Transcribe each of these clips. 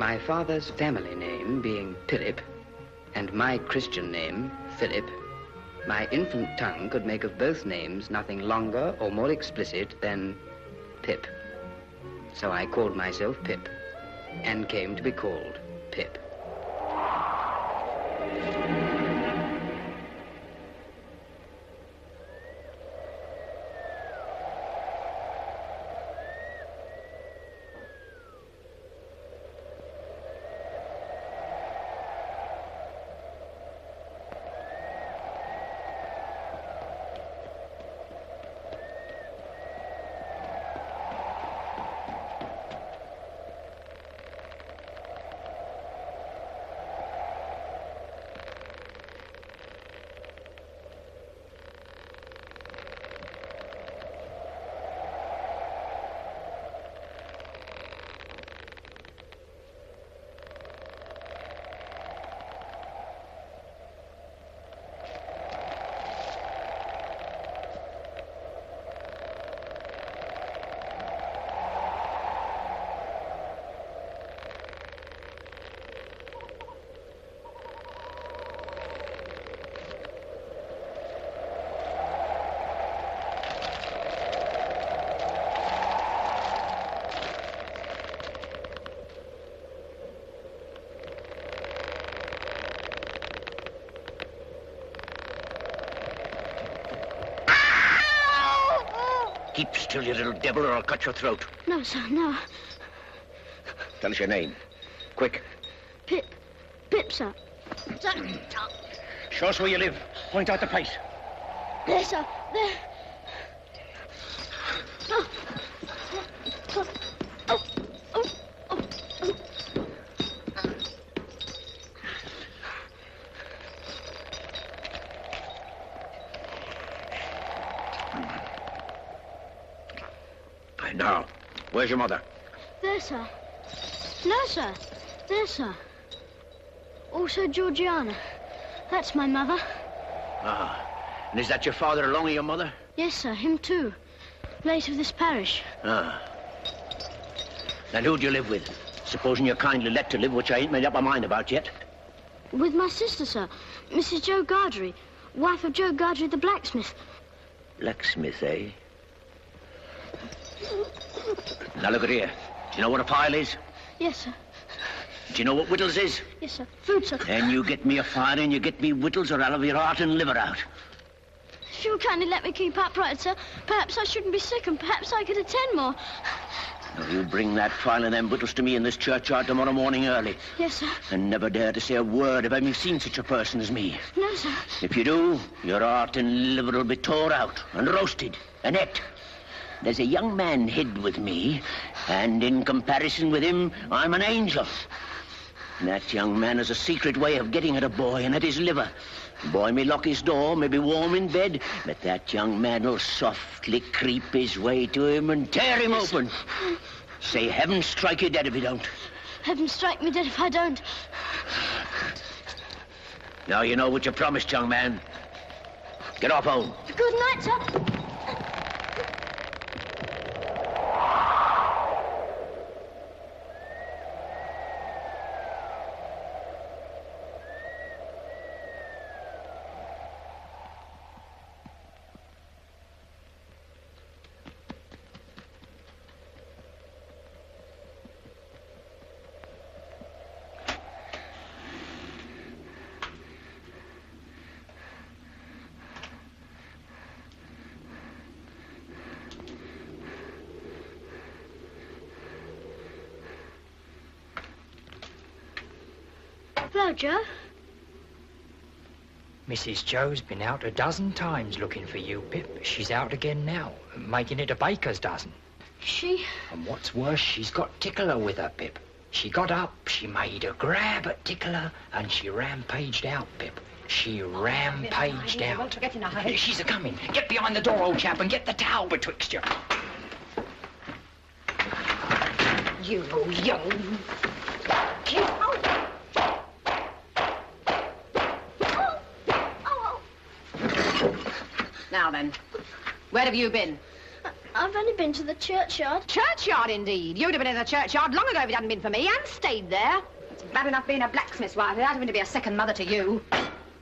My father's family name being Philip, and my Christian name, Philip, my infant tongue could make of both names nothing longer or more explicit than Pip. So I called myself Pip, and came to be called Pip. Keep still, you little devil, or I'll cut your throat. No, sir, no. Tell us your name. Quick. Pip. Pip, sir. Sir. Show us where you live. Point out the place. There, sir. There. Oh. Oh. Oh. Oh. Oh. Now, where's your mother? There, sir. No, sir. There, sir. Also Georgiana. That's my mother. Ah. And is that your father along with your mother? Yes, sir. Him too. Late of this parish. Ah. And who do you live with? Supposing you're kindly let to live, which I ain't made up my mind about yet. With my sister, sir. Mrs. Joe Gargery. Wife of Joe Gargery, the blacksmith. Blacksmith, eh? Now look at here. Do you know what a file is? Yes, sir. Do you know what whittles is? Yes, sir. Food, sir. Then you get me a fire and you get me whittles, or I'll have your heart and liver out. If you'll kindly let me keep upright, sir, perhaps I shouldn't be sick and perhaps I could attend more. Now, you bring that file and them whittles to me in this churchyard tomorrow morning early. Yes, sir. And never dare to say a word of having seen such a person as me. No, sir. If you do, your heart and liver will be tore out and roasted and ate. There's a young man hid with me, and in comparison with him, I'm an angel. And that young man has a secret way of getting at a boy and at his liver. The boy may lock his door, may be warm in bed, but that young man will softly creep his way to him and tear him open. Say, heaven strike you dead if you don't. Heaven strike me dead if I don't. Now you know what you promised, young man. Get off home. Good night, sir. Hello, Joe. Mrs. Joe's been out a dozen times looking for you, Pip. She's out again now, making it a baker's dozen. She? And what's worse, she's got Tickler with her, Pip. She got up, she made a grab at Tickler, and she rampaged out, Pip. She rampaged out. She's a-coming. Get behind the door, old chap, and get the towel betwixt you. You young... Now then, where have you been? I've only been to the churchyard. Churchyard, indeed. You'd have been in the churchyard long ago if it hadn't been for me, and stayed there. It's bad enough being a blacksmith's wife without having to be a second mother to you.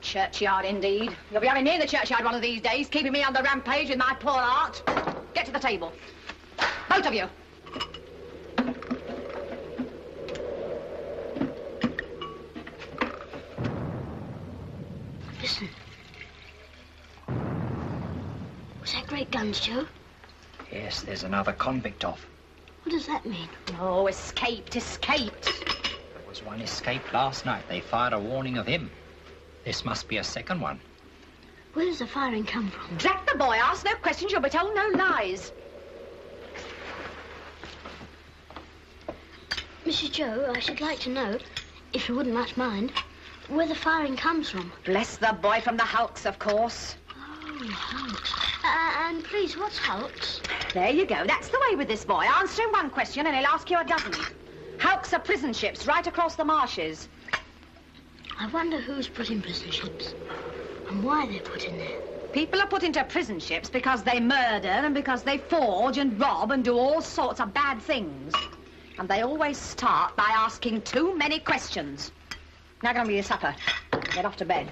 Churchyard, indeed. You'll be having me in the churchyard one of these days, keeping me on the rampage with my poor art. Get to the table. Both of you. Listen. Was that great guns, Joe? Yes, there's another convict off. What does that mean? Oh, escaped. There was one escaped last night. They fired a warning of him. This must be a second one. Where does the firing come from? Drat the boy. Ask no questions. You'll be told no lies. Mrs. Joe, I should like to know, if you wouldn't much mind, where the firing comes from. Bless the boy, from the hulks, of course. Oh, hulks. And please, what's hulks? There you go. That's the way with this boy. Answer him one question and he'll ask you a dozen. Hulks are prison ships right across the marshes. I wonder who's put in prison ships and why they're put in there. People are put into prison ships because they murder and because they forge and rob and do all sorts of bad things. And they always start by asking too many questions. Now get on with your supper. Get off to bed.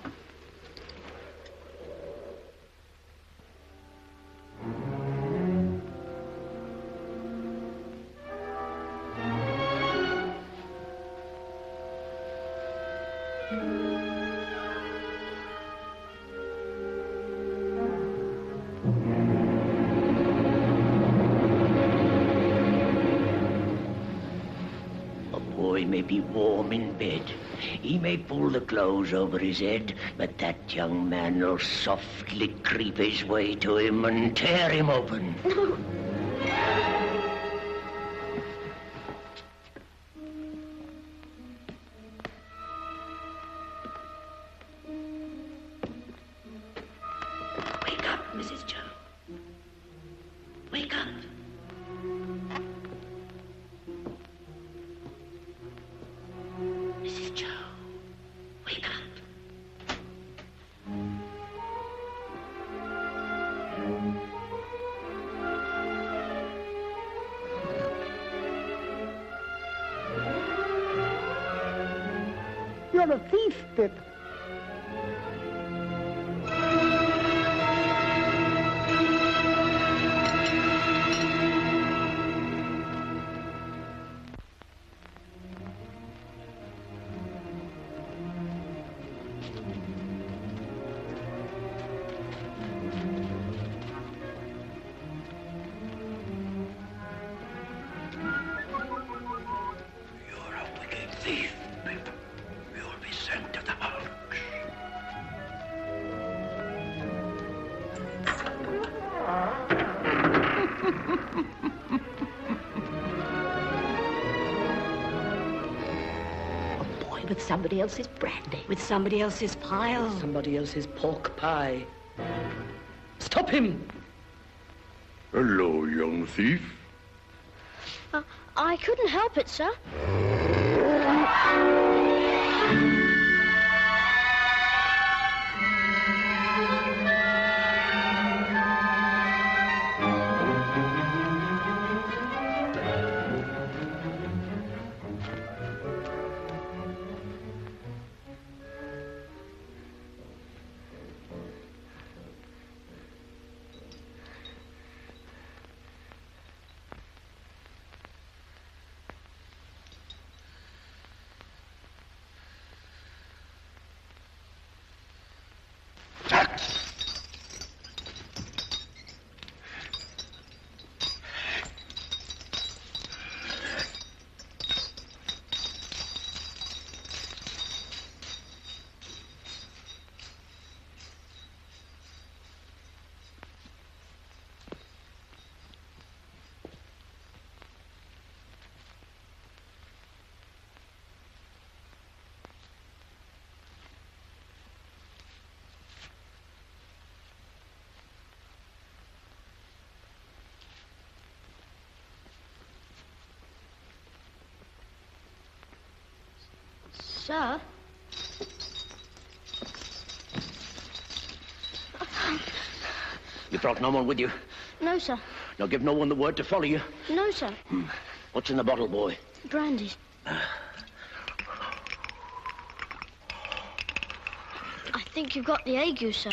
He may be warm in bed. He may pull the clothes over his head, but that young man will softly creep his way to him and tear him open. Wake up, Mrs. Joe. Wake up. Mrs. Joe, wake up. You're a thief, Pip. Thief, Pip. You'll be sent to the hulks. A boy with somebody else's brandy, with somebody else's pile. Somebody else's pork pie. Stop him! Hello, young thief. I couldn't help it, sir. Sir? You brought no one with you? No, sir. Now give no one the word to follow you. No, sir. What's in the bottle, boy? Brandy. I think you've got the ague, sir.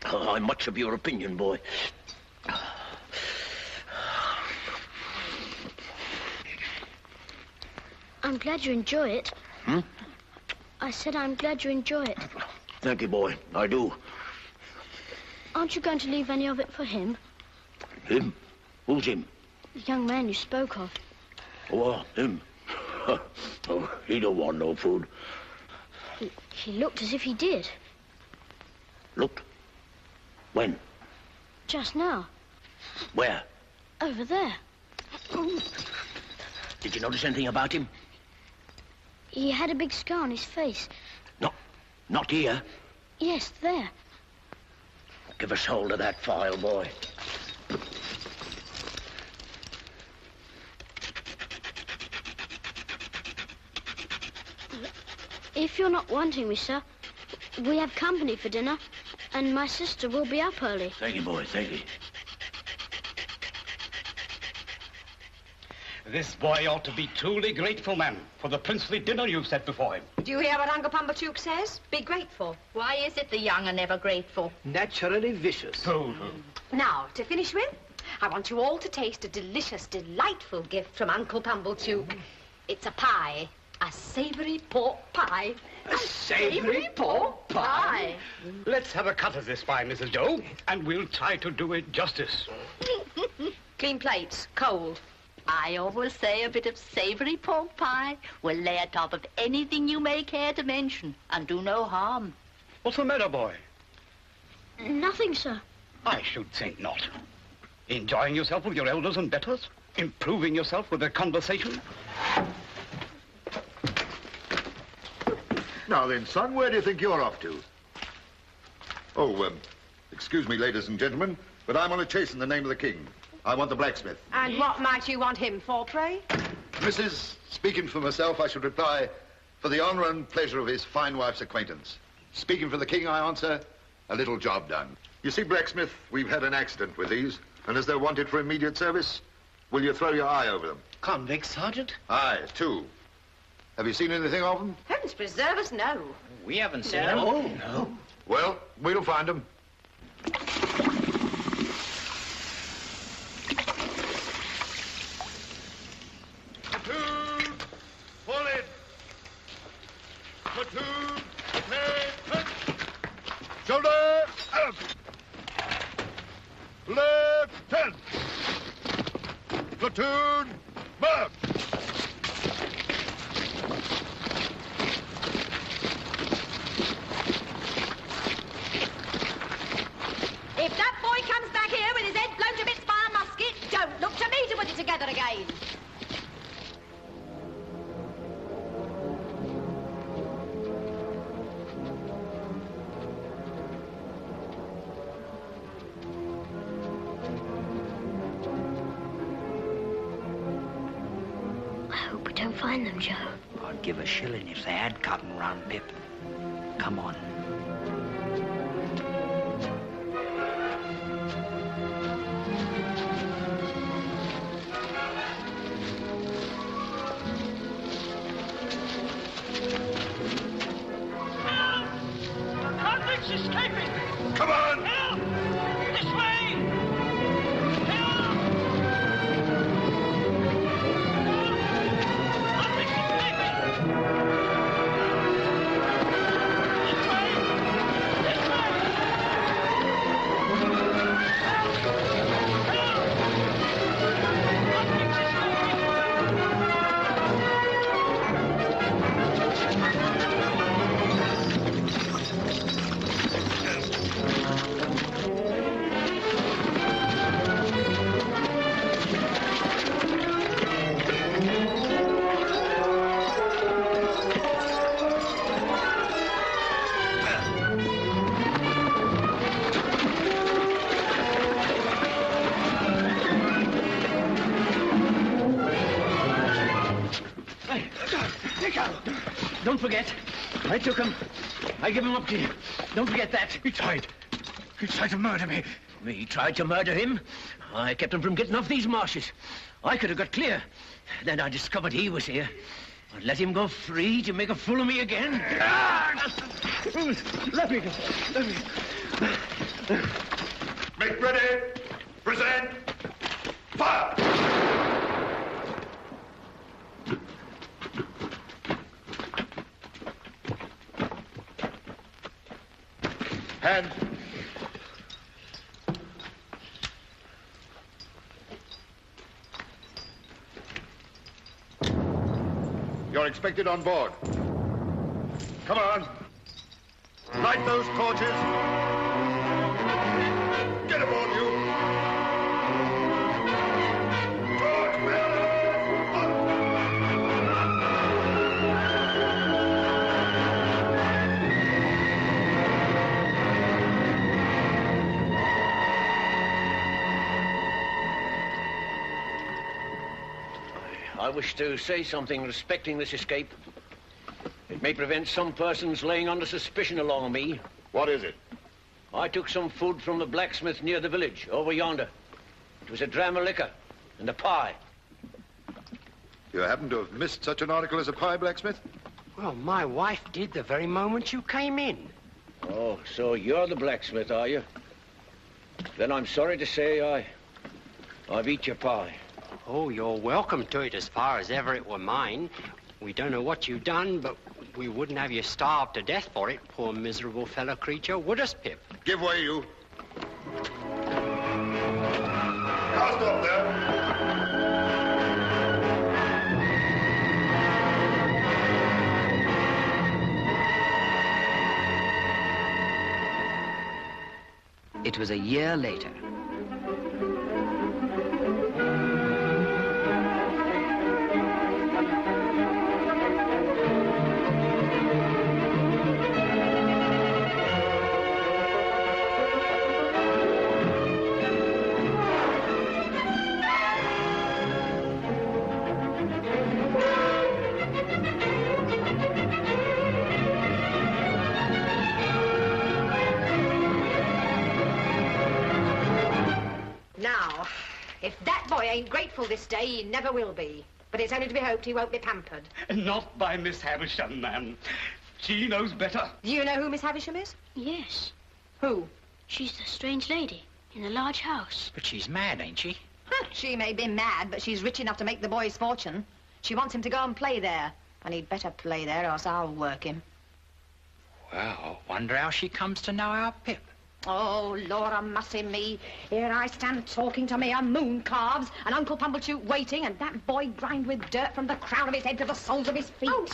Oh, I'm much of your opinion, boy. I'm glad you enjoy it. I said I'm glad you enjoy it. Thank you, boy. I do. Aren't you going to leave any of it for him? Him? Who's him? The young man you spoke of. Oh, him. Oh, he don't want no food. He looked as if he did. Looked? When? Just now. Where? Over there. Did you notice anything about him? He had a big scar on his face. No, not here. Yes, there. Give us hold of that file, boy. If you're not wanting me, sir, we have company for dinner, and my sister will be up early. Thank you, boy, thank you. This boy ought to be truly grateful, ma'am, for the princely dinner you've set before him. Do you hear what Uncle Pumblechook says? Be grateful. Why is it the young are never grateful? Naturally vicious. Now, to finish with, I want you all to taste a delicious, delightful gift from Uncle Pumblechook. It's a pie. A savoury pork pie. A savoury pork pie? Let's have a cut of this pie, Mrs. Doe, and we'll try to do it justice. Clean plates, cold. I always say a bit of savoury pork pie will lay atop of anything you may care to mention and do no harm. What's the matter, boy? Nothing, sir. I should think not. Enjoying yourself with your elders and betters? Improving yourself with their conversation? Now then, son, where do you think you're off to? Oh, excuse me, ladies and gentlemen, but I'm on a chase in the name of the king. I want the blacksmith. And what might you want him for, pray? Mrs., speaking for myself, I should reply, for the honor and pleasure of his fine wife's acquaintance. Speaking for the king, I answer, a little job done. You see, blacksmith, we've had an accident with these, and as they're wanted for immediate service, will you throw your eye over them? Convicts, Sergeant? Aye, 2. Have you seen anything of them? Heavens preserve us, no. We haven't seen them. Oh, no. Well, we'll find them. Platoon, fall in. Platoon, prepare, touch. Shoulder, out. Left, 10. Platoon, march. If that boy comes back here with his head blown to bits by a musket, don't look to me to put it together again. I hope we don't find them, Joe. I'd give a shilling if they had come round, Pip. Come on. Convicts escaping! Come on! Help! This way! Help! Convicts escaping! This way! This way! Help! Convicts escaping! Don't forget, I took him. I give him up to you. Don't forget that. He tried to murder me. Me tried to murder him. I kept him from getting off these marshes. I could have got clear. Then I discovered he was here. I let him go free to make a fool of me again. Let me go. Let me. Make ready. Present. Fire! Hand. You're expected on board. Come on. Light those torches. Get aboard, you. Torch I wish to say something respecting this escape. It may prevent some persons laying under suspicion along me. What is it? I took some food from the blacksmith near the village, over yonder. It was a dram of liquor and a pie. You happen to have missed such an article as a pie, blacksmith? Well, my wife did the very moment you came in. Oh, so you're the blacksmith, are you? Then I'm sorry to say I've eat your pie. Oh, you're welcome to it as far as ever it were mine. We don't know what you've done, but we wouldn't have you starved to death for it, poor miserable fellow creature, would us, Pip? Give way, you. Cast off there. It was a year later. If that boy ain't grateful this day, he never will be. But it's only to be hoped he won't be pampered. Not by Miss Havisham, ma'am. She knows better. Do you know who Miss Havisham is? Yes. Who? She's the strange lady in the large house. But she's mad, ain't she? She may be mad, but she's rich enough to make the boy's fortune. She wants him to go and play there. And he'd better play there, or else I'll work him. Well, wonder how she comes to know our Pip. Oh, Laura mussy me. Here I stand talking to me on moon calves, and Uncle Pumblechook waiting, and that boy grimed with dirt from the crown of his head to the soles of his feet. Oh.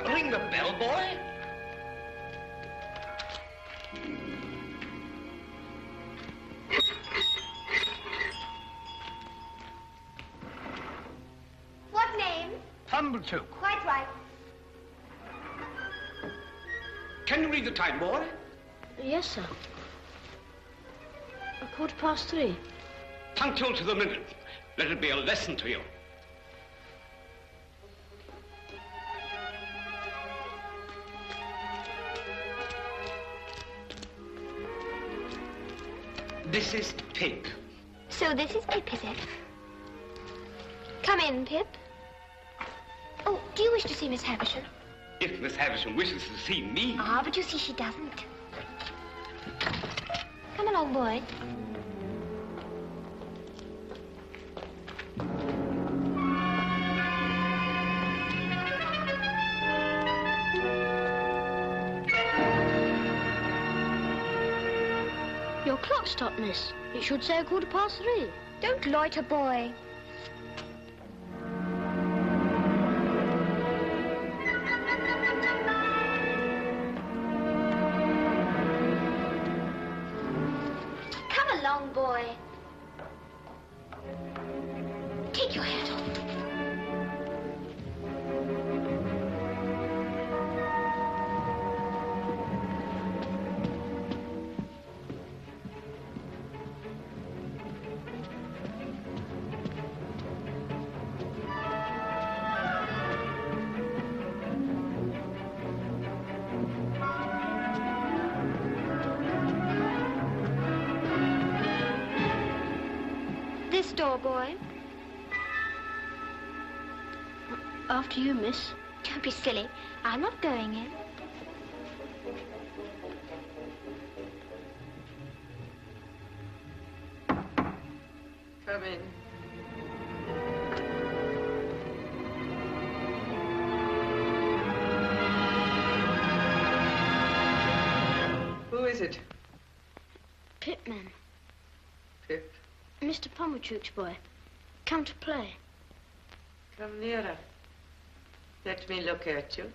Ring the bell, boy. What name? Pumblechook. Quite right. Can you read the time, boy? Yes, sir. 3:15. Punctual to the minute. Let it be a lesson to you. This is Pip. So this is Pip, is it? Come in, Pip. Oh, do you wish to see Miss Havisham? If Miss Havisham wishes to see me... Ah, but you see she doesn't. Come along, boy. Your clock stopped, miss. It should say 3:15. Don't loiter, boy. Come along, boy. Take your hat off. This door, boy. After you, miss. Don't be silly. I'm not going in. Come in. Who is it? Pitman. Pip. Mr. Pumblechook's boy. Come to play. Come nearer. Let me look at you.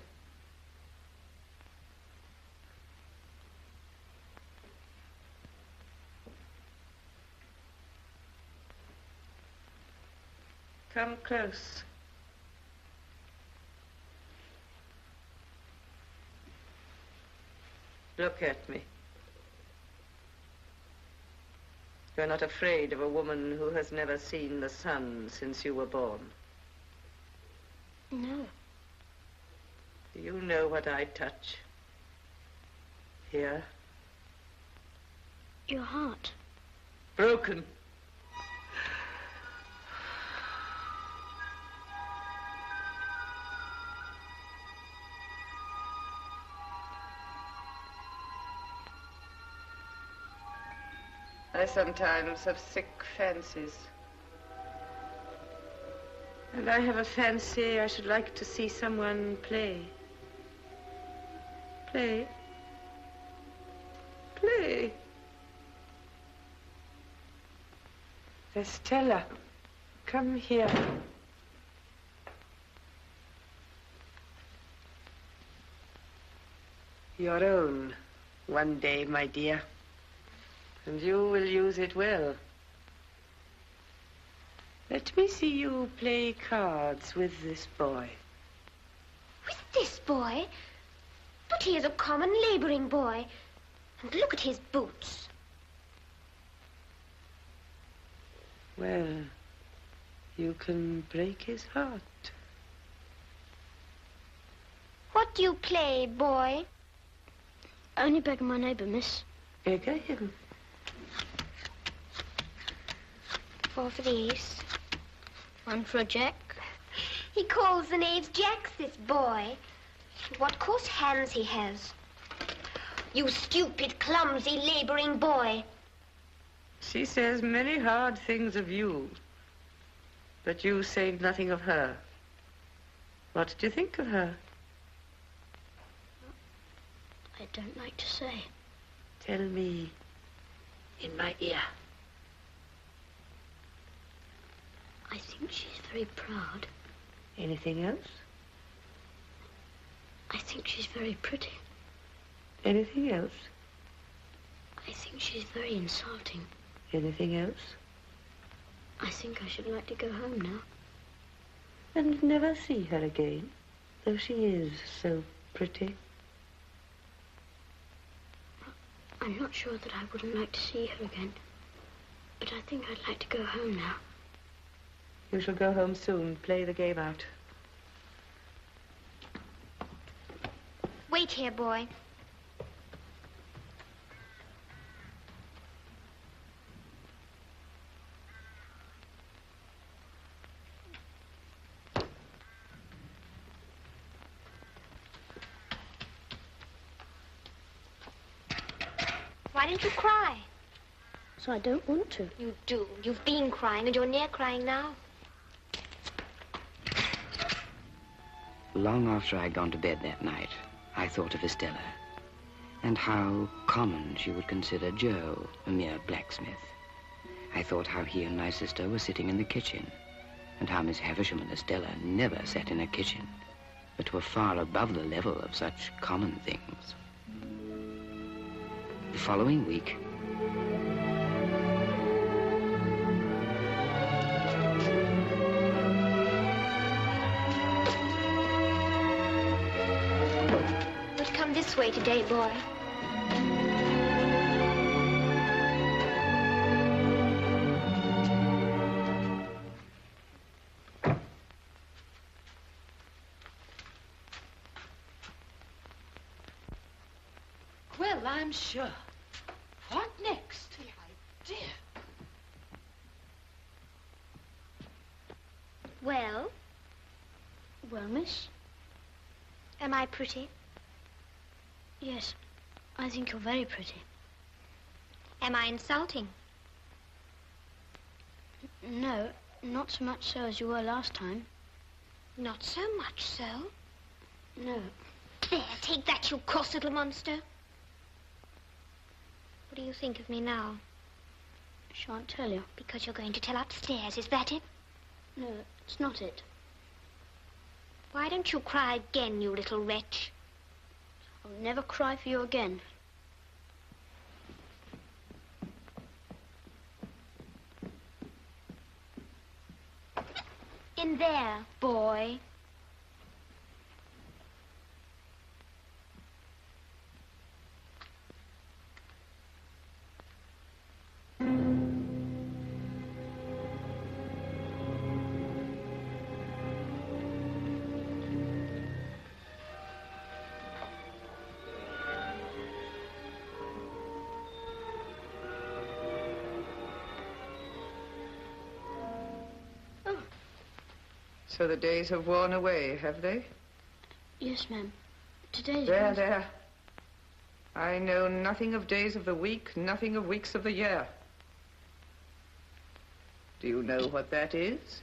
Come close. Look at me. You're not afraid of a woman who has never seen the sun since you were born. No. Do you know what I touch? Here? Your heart. Broken. I sometimes have sick fancies. And I have a fancy I should like to see someone play. Play. Play. Estella, come here. Your own, one day, my dear. And you will use it well. Let me see you play cards with this boy. With this boy? But he is a common laboring boy. And look at his boots. Well, you can break his heart. What do you play, boy? Only begging my neighbour, miss. Beggar him. 4 for the ace. 1 for a jack. He calls the knaves jacks, this boy. And what coarse hands he has. You stupid, clumsy, laboring boy. She says many hard things of you, but you say nothing of her. What do you think of her? I don't like to say. Tell me in my ear. I think she's very proud. Anything else? I think she's very pretty. Anything else? I think she's very insulting. Anything else? I think I should like to go home now. And never see her again, though she is so pretty. I'm not sure that I wouldn't like to see her again, but I think I'd like to go home now. You shall go home soon. Play the game out. Wait here, boy. Why don't you cry? So I don't want to. You do. You've been crying, and you're near crying now. Long after I'd gone to bed that night, I thought of Estella, and how common she would consider Joe, a mere blacksmith. I thought how he and my sister were sitting in the kitchen, and how Miss Havisham and Estella never sat in a kitchen, but were far above the level of such common things. The following week, We'll come this way today, boy. Well, I'm sure. What next? The idea. Well, Well, miss? am I pretty? Yes, I think you're very pretty. Am I insulting? No, not so much so as you were last time. Not so much so. No. There, take that, you coarse little monster. What do you think of me now? I shan't tell you. Because you're going to tell upstairs, is that it? No, it's not it. Why don't you cry again, you little wretch? I'll never cry for you again. In there, boy. So the days have worn away, have they? Yes, ma'am. Today's... There. I know nothing of days of the week, nothing of weeks of the year. Do you know what that is?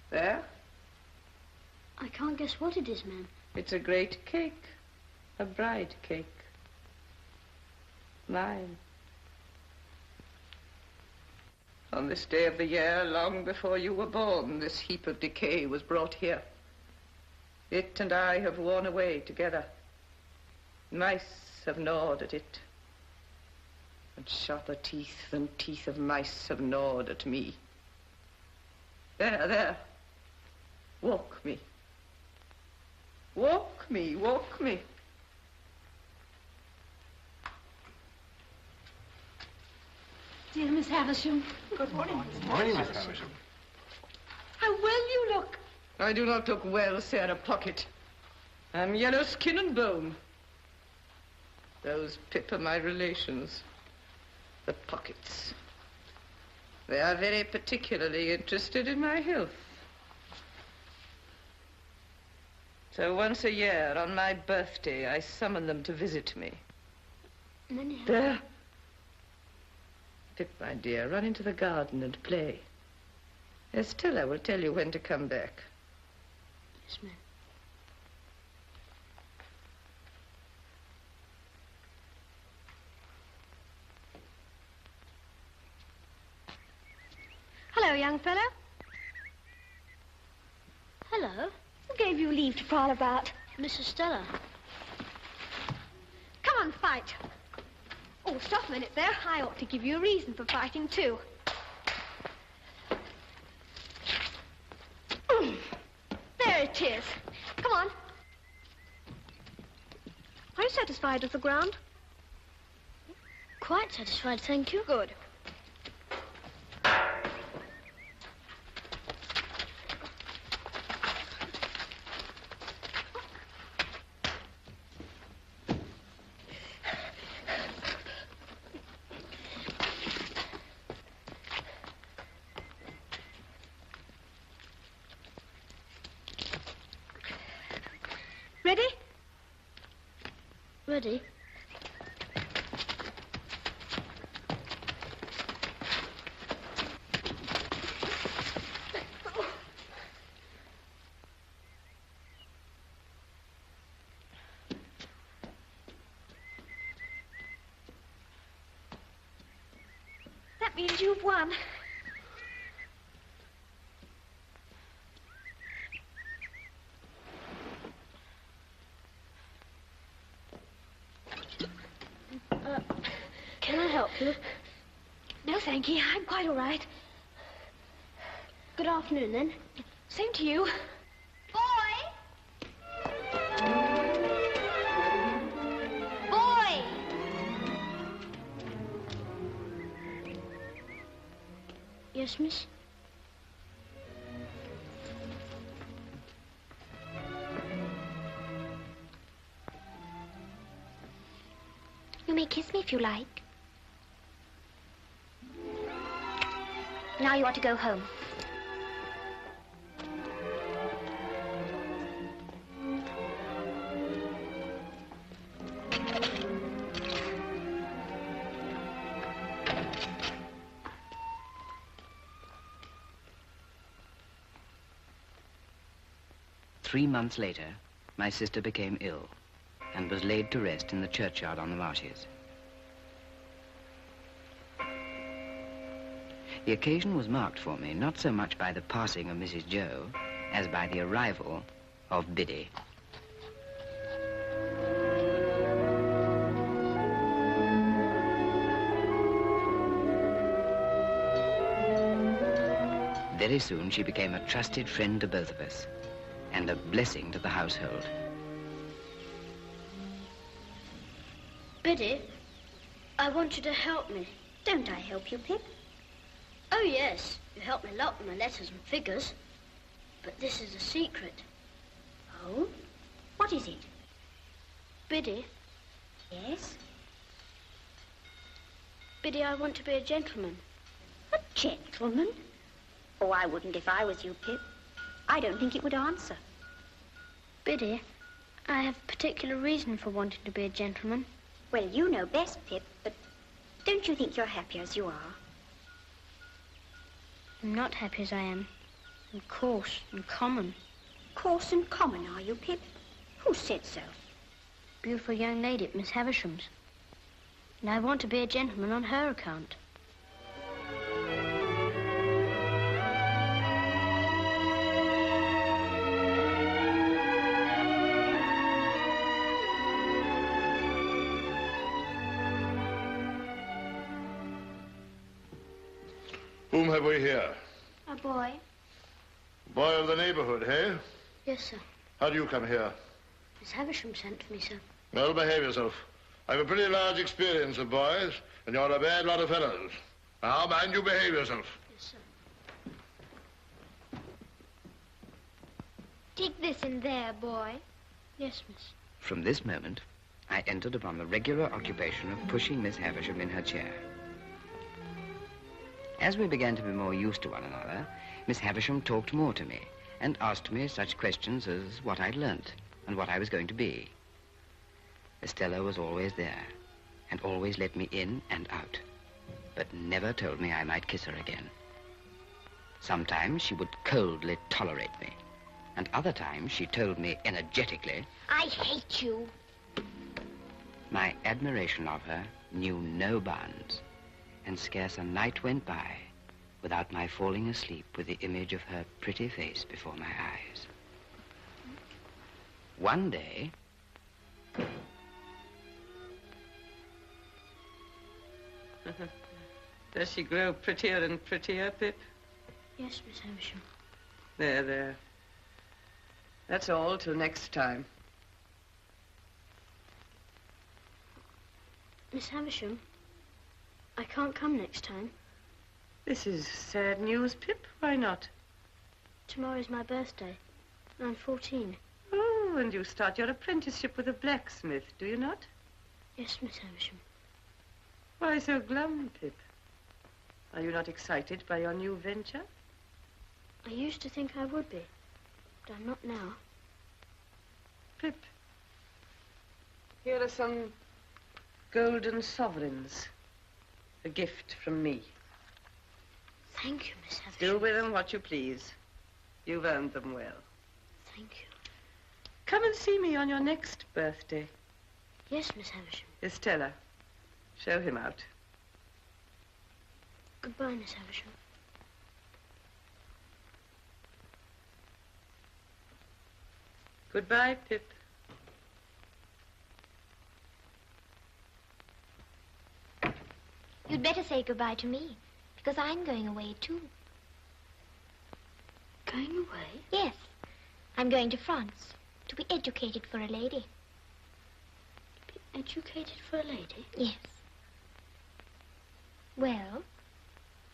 There? I can't guess what it is, ma'am. It's a great cake. A bride cake. Mine. On this day of the year, long before you were born, this heap of decay was brought here. It and I have worn away together. Mice have gnawed at it. And sharper teeth than teeth of mice have gnawed at me. There. Walk me. Walk me, walk me. Dear Miss Havisham. Good morning. Morning, Miss Havisham. How well you look. I do not look well, Sarah Pocket. I'm yellow skin and bone. Those Pip are my relations. The Pockets. They are very particularly interested in my health. So once a year, on my birthday, I summon them to visit me. There. Pip, my dear, run into the garden and play. Estella will tell you when to come back. Yes, ma'am. Hello, young fellow. Hello, Who gave you leave to prowl about? Mrs. Stella. Come on, fight. Oh, stop a minute there. I ought to give you a reason for fighting, too. There it is. Come on. Are you satisfied with the ground? Quite satisfied, thank you. Good. Ready? Ready? That That means you've won. Can I help you? No, thank you. I'm quite all right. Good afternoon, then. Same to you. Boy! Boy! Yes, miss? You may kiss me if you like. Now you ought to go home. Three months later, my sister became ill and was laid to rest in the churchyard on the marshes. The occasion was marked for me not so much by the passing of Mrs. Joe as by the arrival of Biddy. Very soon she became a trusted friend to both of us and a blessing to the household. Biddy, I want you to help me. Don't I help you, Pip? Oh, yes. You help me a lot with my letters and figures. But this is a secret. Oh? What is it? Biddy. Yes? Biddy, I want to be a gentleman. A gentleman? Oh, I wouldn't if I was you, Pip. I don't think it would answer. Biddy, I have a particular reason for wanting to be a gentleman. Well, you know best, Pip, but don't you think you're happy as you are? I'm not happy as I am. I'm coarse and common. Coarse and common, are you, Pip? Who said so? Beautiful young lady at Miss Havisham's. And I want to be a gentleman on her account. Whom have we here? A boy. Boy of the neighborhood, hey? Yes, sir. How do you come here? Miss Havisham sent for me, sir. Well, behave yourself. I've a pretty large experience of boys, and you're a bad lot of fellows. Now, mind you behave yourself. Yes, sir. Take this in there, boy. Yes, miss. From this moment, I entered upon the regular occupation of pushing Miss Havisham in her chair. As we began to be more used to one another, Miss Havisham talked more to me and asked me such questions as what I'd learnt and what I was going to be. Estella was always there and always let me in and out, but never told me I might kiss her again. Sometimes she would coldly tolerate me, and other times she told me energetically, I hate you. My admiration of her knew no bounds, and scarce a night went by without my falling asleep with the image of her pretty face before my eyes. One day, Does she grow prettier and prettier, Pip? Yes, Miss Havisham. There, there. That's all till next time. Miss Havisham, I can't come next time. This is sad news, Pip. Why not? Tomorrow's my birthday. I'm 14. Oh, and you start your apprenticeship with a blacksmith, do you not? Yes, Miss Havisham. Why so glum, Pip? Are you not excited by your new venture? I used to think I would be, but I'm not now. Pip, here are some golden sovereigns. A gift from me. Thank you, Miss Havisham. Do with them what you please. You've earned them well. Thank you. Come and see me on your next birthday. Yes, Miss Havisham. Estella, show him out. Goodbye, Miss Havisham. Goodbye, Pip. You'd better say goodbye to me, because I'm going away too. Going away? Yes. I'm going to France to be educated for a lady. Be educated for a lady? Yes. Well,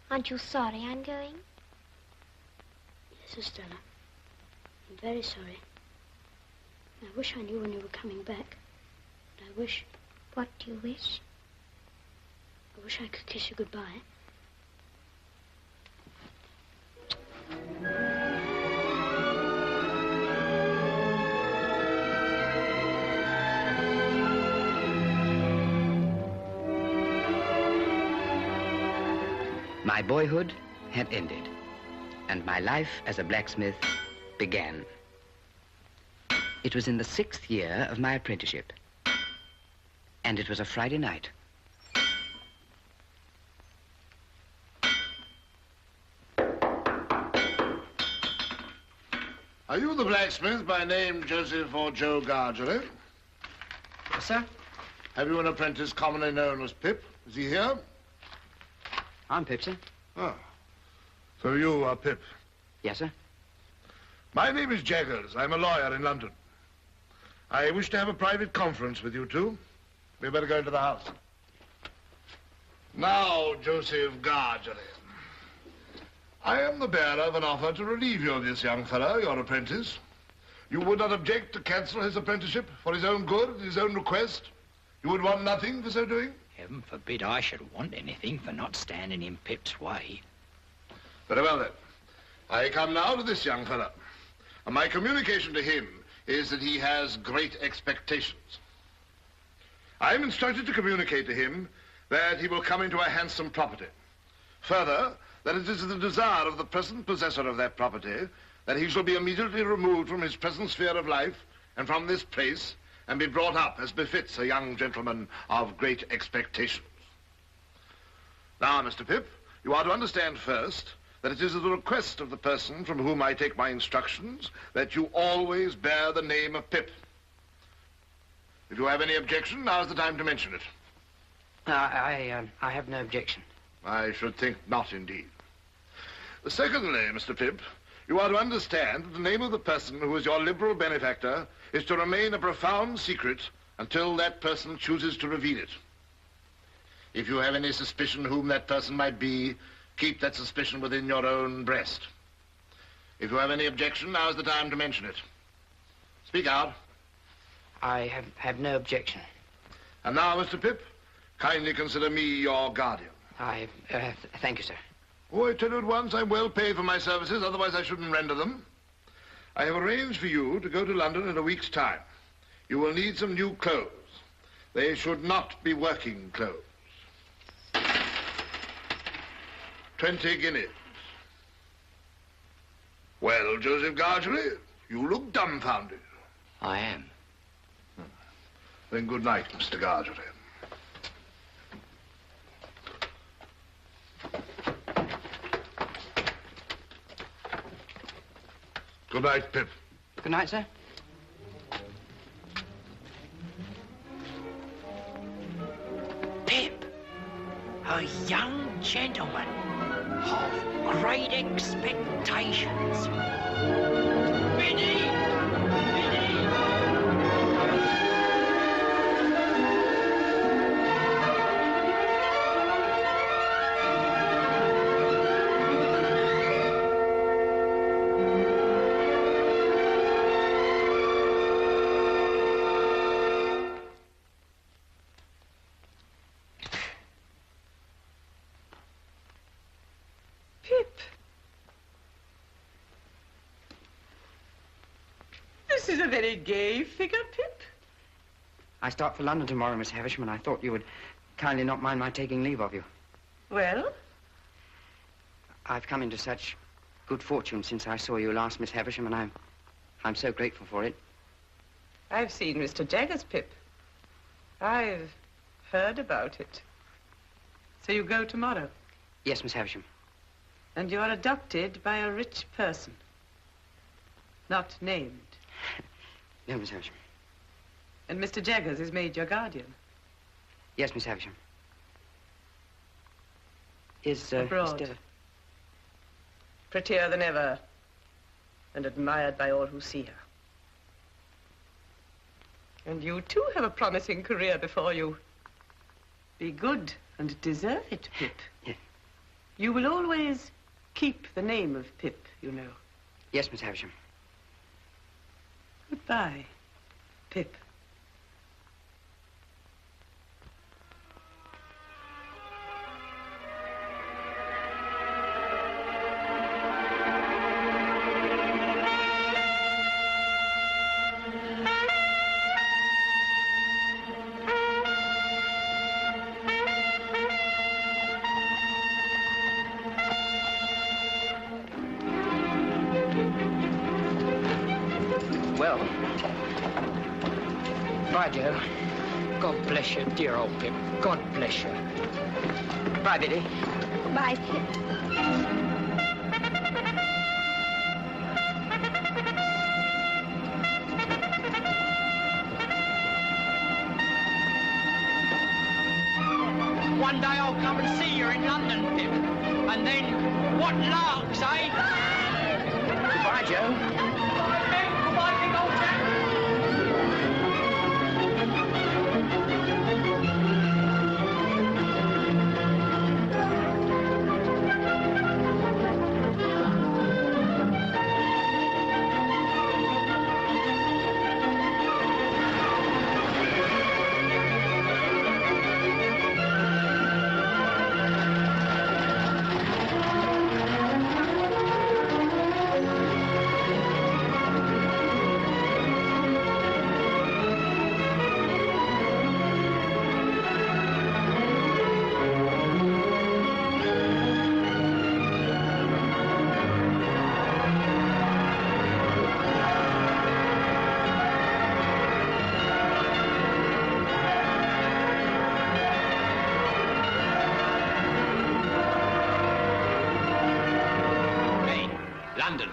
aren't you sorry I'm going? Yes, Estella. I'm very sorry. I wish I knew when you were coming back. But I wish... What do you wish? I wish I could kiss you goodbye. My boyhood had ended, and my life as a blacksmith began. It was in the 6th year of my apprenticeship, and it was a Friday night. Are you the blacksmith by name Joseph or Joe Gargery? Yes, sir. Have you an apprentice commonly known as Pip? Is he here? I'm Pip, sir. Ah. So you are Pip? Yes, sir. My name is Jaggers. I'm a lawyer in London. I wish to have a private conference with you two. We'd better go into the house. Now, Joseph Gargery. I am the bearer of an offer to relieve you of this young fellow, your apprentice. You would not object to cancel his apprenticeship for his own good, at his own request? You would want nothing for so doing? Heaven forbid I should want anything for not standing in Pip's way. Very well, then. I come now to this young fellow. And my communication to him is that he has great expectations. I am instructed to communicate to him that he will come into a handsome property. Further, that it is the desire of the present possessor of that property that he shall be immediately removed from his present sphere of life and from this place and be brought up as befits a young gentleman of great expectations. Now, Mr. Pip, you are to understand first that it is at the request of the person from whom I take my instructions that you always bear the name of Pip. If you have any objection, now's the time to mention it. I have no objection. I should think not, indeed. Secondly, Mr. Pip, you are to understand that the name of the person who is your liberal benefactor is to remain a profound secret until that person chooses to reveal it. If you have any suspicion whom that person might be, keep that suspicion within your own breast. If you have any objection, now's the time to mention it. Speak out. I have no objection. And now, Mr. Pip, kindly consider me your guardian. Thank you, sir. Oh, I tell you at once, I'm well paid for my services, otherwise I shouldn't render them. I have arranged for you to go to London in a week's time. You will need some new clothes. They should not be working clothes. 20 guineas. Well, Joseph Gargery, you look dumbfounded. I am. Then good night, Mr. Gargery. Good night, Pip. Good night, sir. Pip, a young gentleman of great expectations. Minnie! This is a very gay figure, Pip. I start for London tomorrow, Miss Havisham, and I thought you would kindly not mind my taking leave of you. Well? I've come into such good fortune since I saw you last, Miss Havisham, and I'm so grateful for it. I've seen Mr. Jaggers, Pip. I've heard about it. So you go tomorrow? Yes, Miss Havisham. And you are adopted by a rich person. Not named. No, Miss Havisham. And Mr. Jaggers is made your guardian. Yes, Miss Havisham. Is, abroad. Mr... Prettier than ever, and admired by all who see her. And you, too, have a promising career before you. Be good and deserve it, Pip. Yes. You will always keep the name of Pip, you know. Yes, Miss Havisham. Goodbye, Pip. Well, bye, Joe. God bless you, dear old Pip. God bless you. Bye, Biddy. Bye, Pip. One day I'll come and see you in London, Pip. And then, what larks, eh? Goodbye, Joe. London.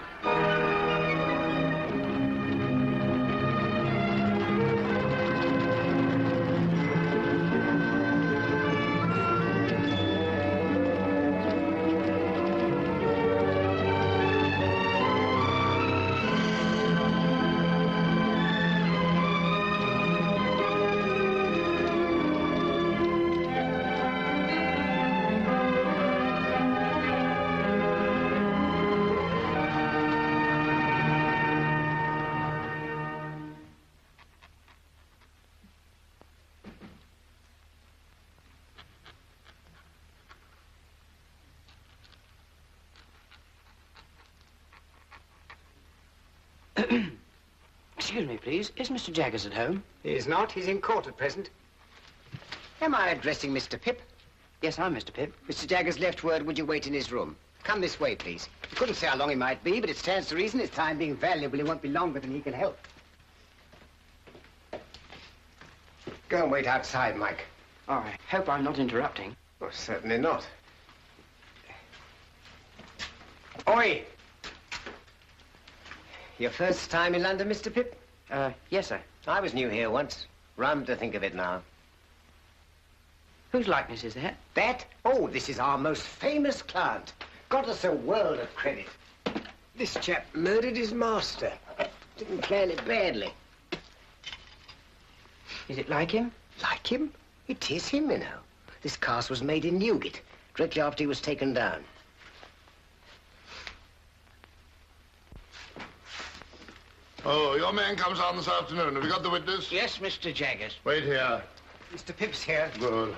Excuse me, please. Is Mr. Jaggers at home? He is not. He's in court at present. Am I addressing Mr. Pip? Yes, I'm Mr. Pip. Mr. Jaggers left word, would you wait in his room? Come this way, please. I couldn't say how long he might be, but it stands to reason his time being valuable, he won't be longer than he can help. Go and wait outside, Mike. Oh, I hope I'm not interrupting. Oh, certainly not. Oi! Your first time in London, Mr. Pip? Yes, sir. I was new here once. Rum to think of it now. Whose likeness is that? That? Oh, this is our most famous client. Got us a world of credit. This chap murdered his master. Didn't plan it badly. Is it like him? Like him? It is him, you know. This cast was made in Newgate, directly after he was taken down. Oh, your man comes on this afternoon. Have you got the witness? Yes, Mr. Jaggers. Wait here. Mr. Pip's here. Good.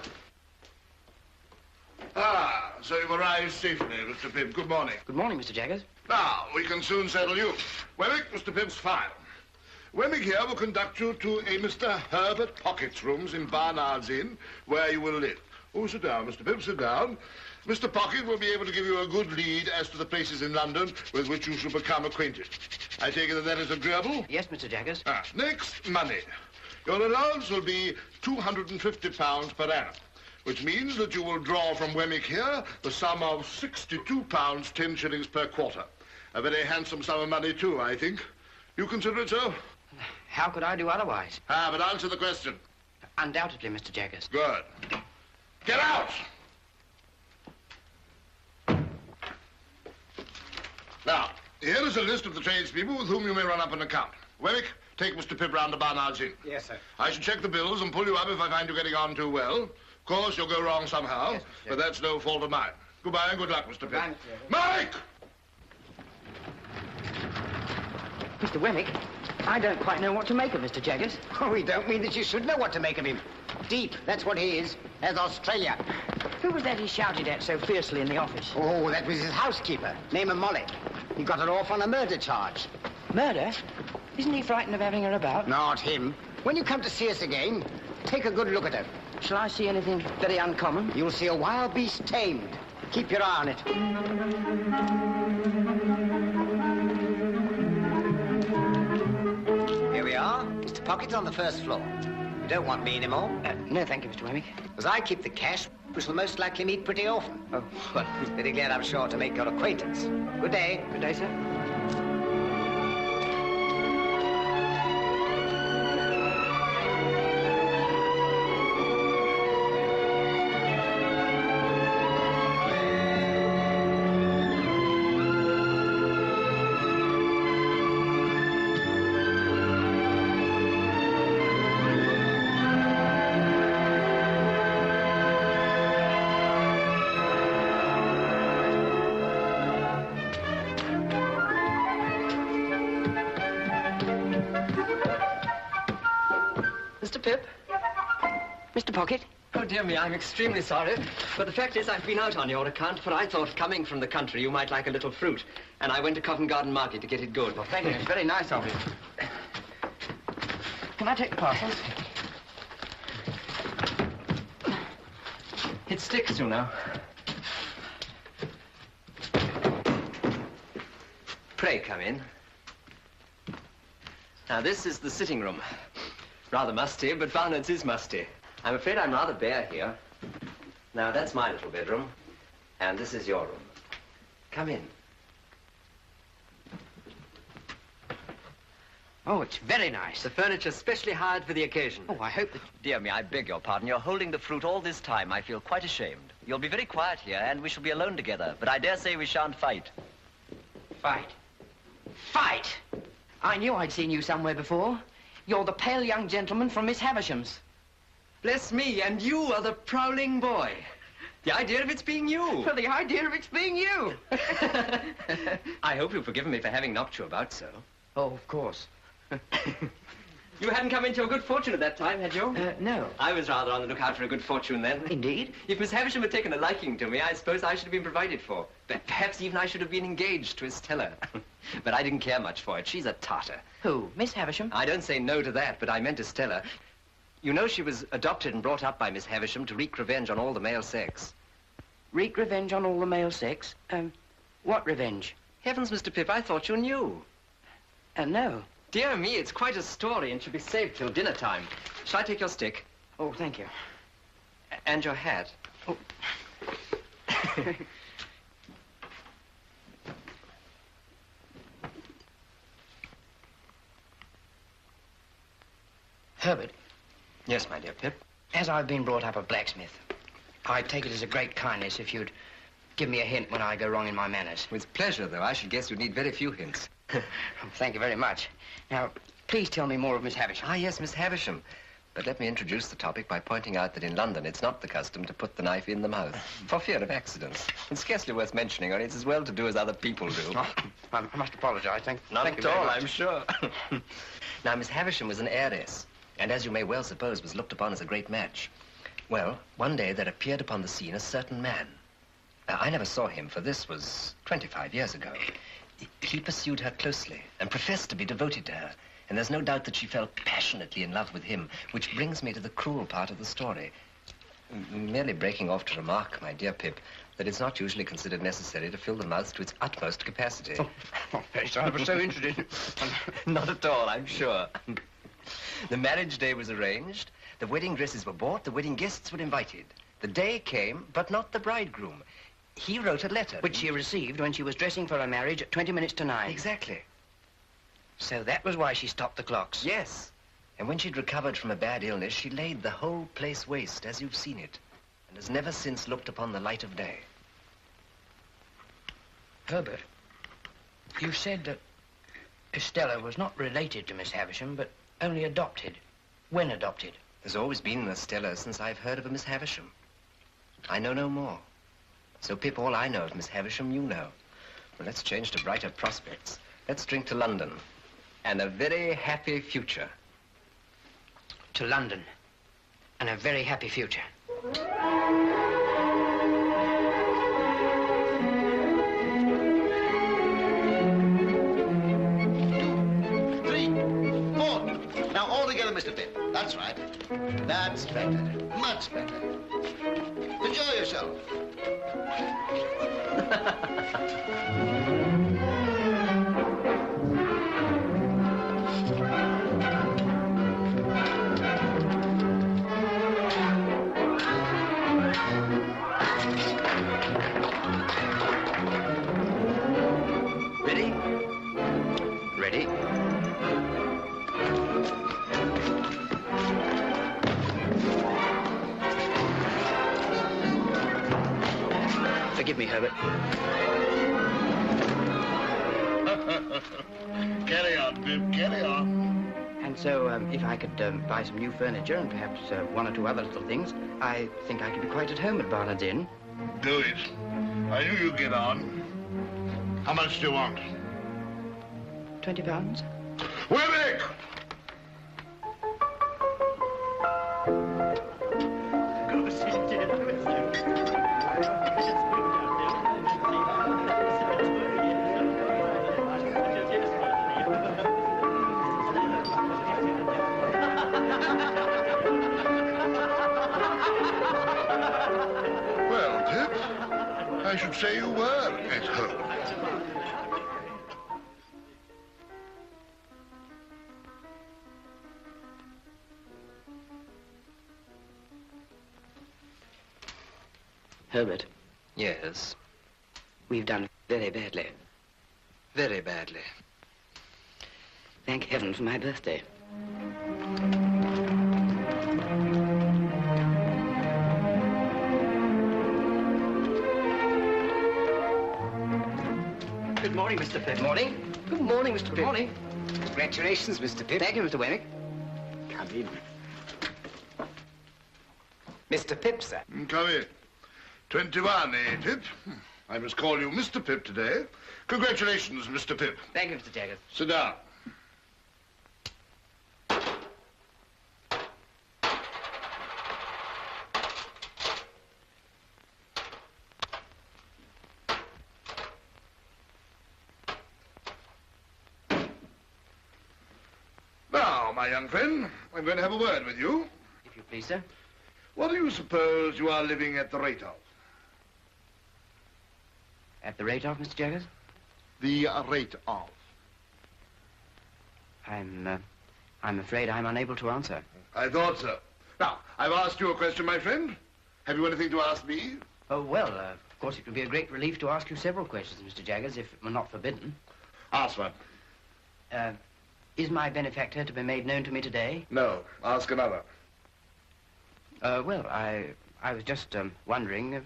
Ah, so you've arrived safely, Mr. Pip. Good morning. Good morning, Mr. Jaggers. Now, we can soon settle you. Wemmick, Mr. Pip's file. Wemmick here will conduct you to a Mr. Herbert Pocket's rooms in Barnard's Inn, where you will live. Oh, sit down, Mr. Pip, sit down. Mr. Pocket will be able to give you a good lead as to the places in London with which you shall become acquainted. I take it that is agreeable? Yes, Mr. Jaggers. Next, money. Your allowance will be £250 per annum. which means that you will draw from Wemmick here the sum of £62, 10 shillings per quarter. A very handsome sum of money, too, I think. You consider it so? How could I do otherwise? But answer the question. Undoubtedly, Mr. Jaggers. Good. Get out! Now, here is a list of the tradespeople with whom you may run up an account. Wemmick, take Mr. Pibb round to Barnard's Inn. Yes, sir. I shall check the bills and pull you up if I find you getting on too well. Of course, you'll go wrong somehow, yes, but that's no fault of mine. Goodbye and good luck, Mr. Pibb. Mike! Mr. Wemmick, I don't quite know what to make of Mr. Jaggers. Oh, we don't mean that you should know what to make of him. Deep, that's what he is, as Australia. Who was that he shouted at so fiercely in the office? Oh, that was his housekeeper, name of Molly. He got her off on a murder charge. Murder? Isn't he frightened of having her about? Not him. When you come to see us again, take a good look at her. Shall I see anything very uncommon? You'll see a wild beast tamed. Keep your eye on it. Here we are. Mr. Pocket's on the first floor. You don't want me anymore? No, thank you, Mr. Wemmick. As I keep the cash, we shall most likely meet pretty often. Oh, well, very glad, I'm sure, to make your acquaintance. Good day. Good day, sir. Mr. Pocket? Oh, dear me, I'm extremely sorry. But the fact is, I've been out on your account, for I thought, coming from the country, you might like a little fruit. And I went to Covent Garden Market to get it good. Well, thank you. It's very nice of you. Can I take the parcels? It sticks, you know. Pray come in. Now, this is the sitting room. Rather musty, but Barnard's is musty. I'm afraid I'm rather bare here. Now, that's my little bedroom, and this is your room. Come in. Oh, it's very nice. The furniture's specially hired for the occasion. Oh, I hope that... Dear me, I beg your pardon. You're holding the fruit all this time. I feel quite ashamed. You'll be very quiet here, and we shall be alone together. But I dare say we shan't fight. Fight? Fight? I knew I'd seen you somewhere before. You're the pale young gentleman from Miss Havisham's. Bless me, and you are the prowling boy. The idea of it's being you. Well, the idea of it's being you. I hope you've forgiven me for having knocked you about so. Oh, of course. You hadn't come into your good fortune at that time, had you? No. I was rather on the lookout for a good fortune then. Indeed? If Miss Havisham had taken a liking to me, I suppose I should have been provided for. But perhaps even I should have been engaged to Estella. But I didn't care much for it. She's a tartar. Who? Miss Havisham? I don't say no to that, but I meant Estella. You know she was adopted and brought up by Miss Havisham to wreak revenge on all the male sex. Wreak revenge on all the male sex? What revenge? Heavens, Mr. Pip, I thought you knew. No. Dear me, it's quite a story and should be saved till dinner time. Shall I take your stick? Oh, thank you. And your hat. Oh. Herbert. Yes, my dear Pip. As I've been brought up a blacksmith, I'd take it as a great kindness if you'd give me a hint when I go wrong in my manners. With pleasure, though. I should guess you'd need very few hints. Thank you very much. Now, please tell me more of Miss Havisham. Ah, yes, Miss Havisham. But let me introduce the topic by pointing out that in London it's not the custom to put the knife in the mouth, for fear of accidents. It's scarcely worth mentioning, or it's as well to do as other people do. Oh, I must apologize. Thank Not you at very all, much. I'm sure. Now, Miss Havisham was an heiress, and as you may well suppose, was looked upon as a great match. Well, one day there appeared upon the scene a certain man. I never saw him, for this was 25 years ago. He pursued her closely and professed to be devoted to her. And there's no doubt that she fell passionately in love with him, which brings me to the cruel part of the story. Merely breaking off to remark, my dear Pip, that it's not usually considered necessary to fill the mouth to its utmost capacity. Oh, very sorry. I was so interested. Not at all, I'm sure. The marriage day was arranged, the wedding dresses were bought, the wedding guests were invited. The day came, but not the bridegroom. He wrote a letter. Which she received when she was dressing for her marriage at 20 minutes to 9. Exactly. So that was why she stopped the clocks. Yes. And when she'd recovered from a bad illness, she laid the whole place waste, as you've seen it, and has never since looked upon the light of day. Herbert, you said that Estella was not related to Miss Havisham, but only adopted. When adopted? There's always been an Estella since I've heard of a Miss Havisham. I know no more. So, Pip, all I know of Miss Havisham, you know. Well, let's change to brighter prospects. Let's drink to London. And a very happy future. To London. And a very happy future. 2, 3, 4. Now, all together, Mr. Pip. That's right. That's better. Much better. Enjoy yourself. Ready? Ready. Forgive me, Herbert. Carry on, Pip, carry on. And so, if I could buy some new furniture and perhaps one or two other little things, I think I could be quite at home at Barnard's Inn. Do it. I knew you'd get on. How much do you want? £20. Webbeck! Well, Pip, I should say you were at home. Herbert, Yes, we've done very badly. very badly. Thank heaven for my birthday. Good morning, Mr. Pip. Morning. Good morning, Mr. Pip. Good morning. Congratulations, Mr. Pip. Thank you, Mr. Wemmick. Come in. Mr. Pip, sir. Come in. 21, eh, Pip? I must call you Mr. Pip today. Congratulations, Mr. Pip. Thank you, Mr. Jaggers. Sit down. Now, my young friend, I'm going to have a word with you. If you please, sir. What do you suppose you are living at the rate of? At the rate of, Mr. Jaggers? The rate of. I'm afraid I'm unable to answer. I thought so. Now, I've asked you a question, my friend. Have you anything to ask me? Oh, well, of course, it would be a great relief to ask you several questions, Mr. Jaggers, if it were not forbidden. Ask one. Is my benefactor to be made known to me today? No. Ask another. Well, I was just wondering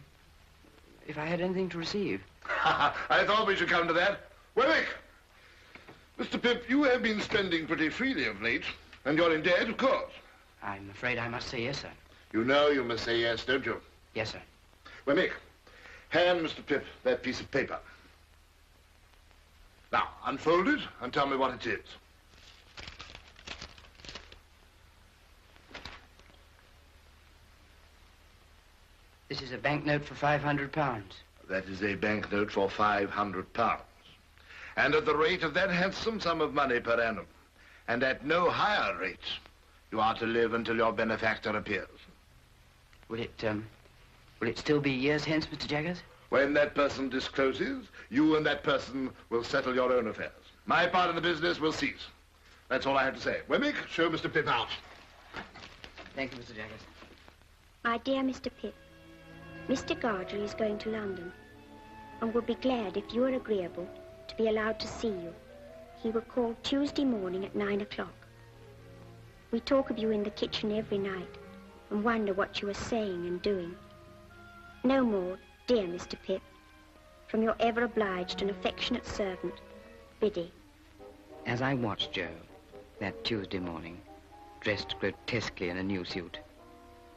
if I had anything to receive. I thought we should come to that. Wemmick! Mr. Pip, you have been spending pretty freely of late, and you're in debt, of course. I'm afraid I must say yes, sir. You know you must say yes, don't you? Yes, sir. Wemmick, hand Mr. Pip that piece of paper. Now, unfold it and tell me what it is. This is a banknote for £500. That is a banknote for £500. And at the rate of that handsome sum of money per annum, and at no higher rate, you are to live until your benefactor appears. Will it still be years hence, Mr. Jaggers? When that person discloses, you and that person will settle your own affairs. My part of the business will cease. That's all I have to say. Wemmick, show Mr. Pip out. Thank you, Mr. Jaggers. My dear Mr. Pip, Mr. Gargery is going to London and would be glad if you are agreeable to be allowed to see you. He will call Tuesday morning at 9 o'clock. We talk of you in the kitchen every night and wonder what you are saying and doing. No more, dear Mr. Pip, from your ever obliged and affectionate servant, Biddy. As I watched Joe that Tuesday morning, dressed grotesquely in a new suit,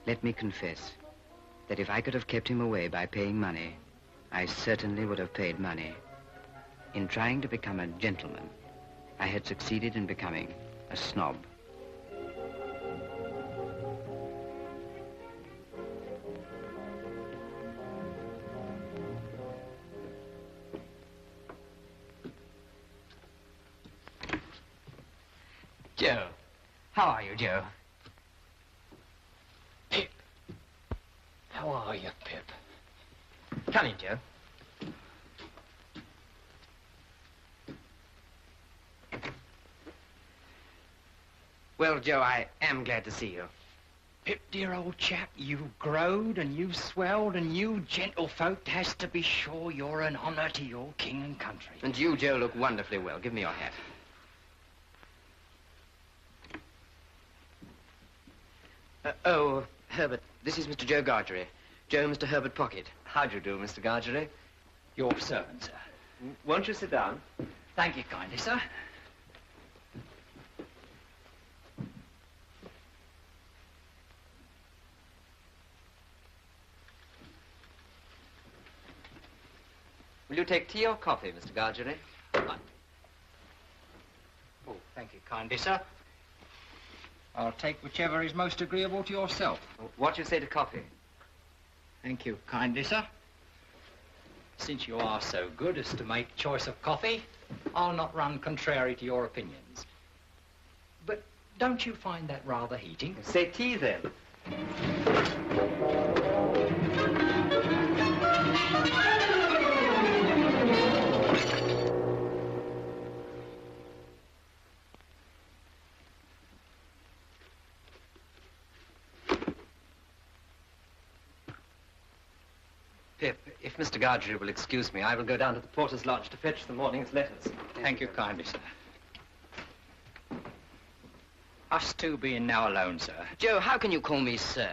let me confess that if I could have kept him away by paying money, I certainly would have paid money. In trying to become a gentleman, I had succeeded in becoming a snob. Joe. How are you, Joe? Pip. How are you, Pip? Come in, Joe. Well, Joe, I am glad to see you. Pip, dear old chap, you've growed and you've swelled, and you gentlefolk has to be sure you're an honour to your king and country. And you, Joe, look wonderfully well. Give me your hat. Oh, Herbert, this is Mr. Joe Gargery. Joe, Mr. Herbert Pocket. How do you do, Mr. Gargery? Your servant, sir. Won't you sit down? Thank you kindly, sir. Will you take tea or coffee, Mr. Gargery? Oh, thank you kindly, sir. I'll take whichever is most agreeable to yourself. What do you say to coffee? Thank you kindly, sir. Since you are so good as to make choice of coffee, I'll not run contrary to your opinions. But don't you find that rather heating? Say tea, then. Pip, if Mr. Gargery will excuse me, I will go down to the porter's lodge to fetch the morning's letters. Thank you kindly, sir. Us two being now alone, sir. Joe, how can you call me sir?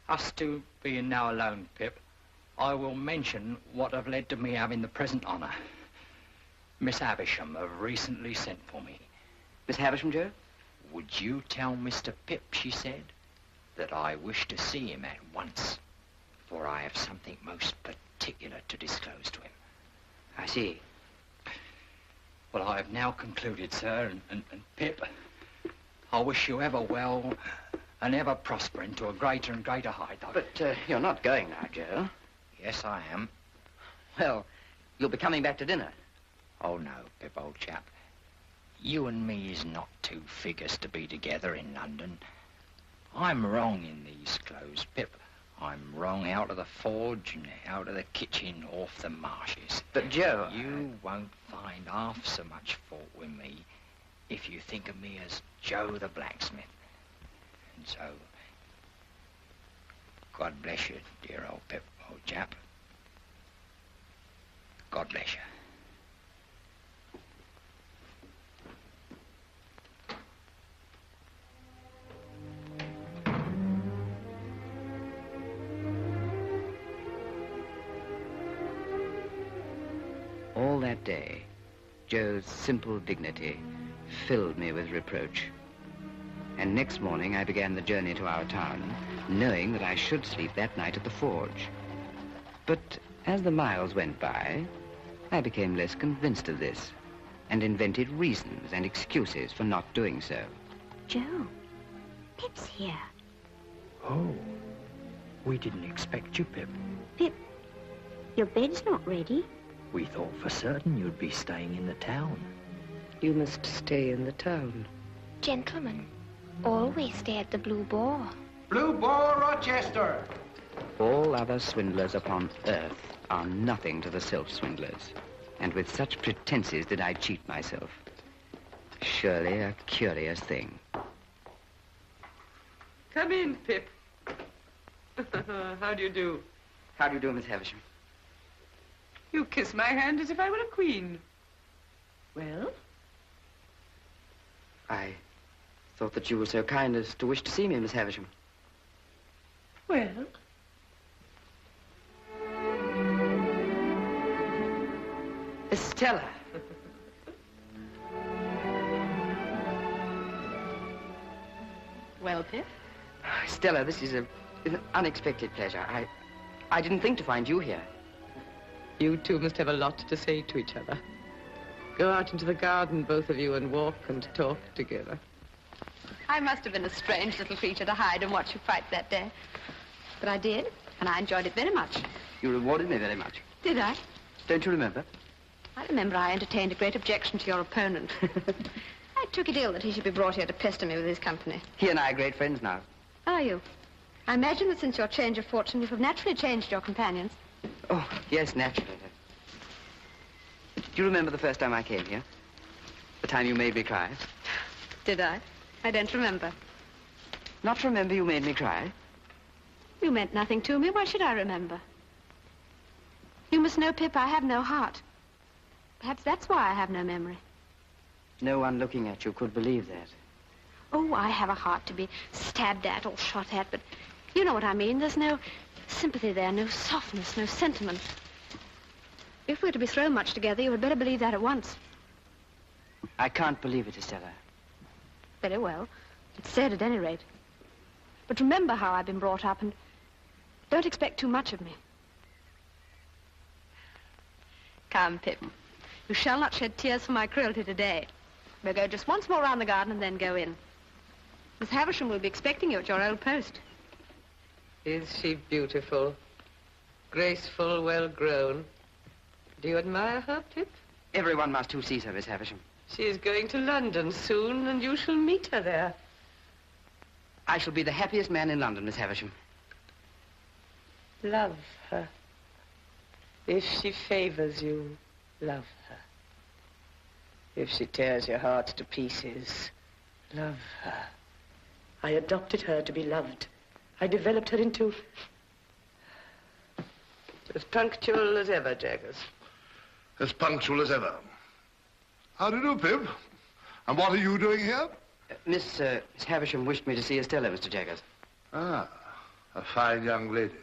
Us two being now alone, Pip, I will mention what have led to me having the present honour. Miss Havisham have recently sent for me. Miss Havisham, Joe? Would you tell Mr. Pip, she said, that I wish to see him at once, for I have something most particular to disclose to him. I see. Well, I have now concluded, sir, and Pip, I wish you ever well and ever prospering to a greater and greater height. But you're not going now, Joe. Yes, I am. Well, you'll be coming back to dinner. Oh, no, Pip, old chap. You and me is not two figures to be together in London. I'm wrong in these clothes, Pip. I'm wrong out of the forge and out of the kitchen off the marshes. But, Joe... You won't find half so much fault with me if you think of me as Joe the blacksmith. And so, God bless you, dear old Pip, old chap. God bless you. All that day, Joe's simple dignity filled me with reproach. And next morning, I began the journey to our town, knowing that I should sleep that night at the forge. But as the miles went by, I became less convinced of this and invented reasons and excuses for not doing so. Joe, Pip's here. Oh, we didn't expect you, Pip. Pip, your bed's not ready. We thought for certain you'd be staying in the town. You must stay in the town. Gentlemen, always stay at the Blue Boar. Blue Boar, Rochester! All other swindlers upon earth are nothing to the self-swindlers. And with such pretenses did I cheat myself. Surely a curious thing. Come in, Pip. How do you do? How do you do, Miss Havisham? You kiss my hand as if I were a queen. Well? I thought that you were so kind as to wish to see me, Miss Havisham. Well? Estella. Well, Pip? Stella, this is an unexpected pleasure. I didn't think to find you here. You two must have a lot to say to each other. Go out into the garden, both of you, and walk and talk together. I must have been a strange little creature to hide and watch you fight that day. But I did, and I enjoyed it very much. You rewarded me very much. Did I? Don't you remember? I remember I entertained a great objection to your opponent. I took it ill that he should be brought here to pester me with his company. He and I are great friends now. Are you? I imagine that since your change of fortune, you have naturally changed your companions. Oh, yes, naturally. Do you remember the first time I came here? The time you made me cry? Did I? I don't remember. Not remember you made me cry? You meant nothing to me. Why should I remember? You must know, Pip, I have no heart. Perhaps that's why I have no memory. No one looking at you could believe that. Oh, I have a heart to be stabbed at or shot at, but you know what I mean. There's no sympathy there, no softness, no sentiment. If we're to be thrown much together, you had better believe that at once. I can't believe it, Estella. Very well. It's said at any rate. But remember how I've been brought up, and don't expect too much of me. Come, Pip. You shall not shed tears for my cruelty today. We'll go just once more round the garden and then go in. Miss Havisham will be expecting you at your old post. Is she beautiful? Graceful, well-grown? Do you admire her, Pip? Everyone must who sees her, Miss Havisham. She is going to London soon, and you shall meet her there. I shall be the happiest man in London, Miss Havisham. Love her. If she favors you, love her. If she tears your heart to pieces, love her. I adopted her to be loved. I developed her into... as punctual as ever, Jaggers. As punctual as ever. How do you do, Pip? And what are you doing here? Miss Havisham wished me to see Estella, Mr. Jaggers. Ah, a fine young lady.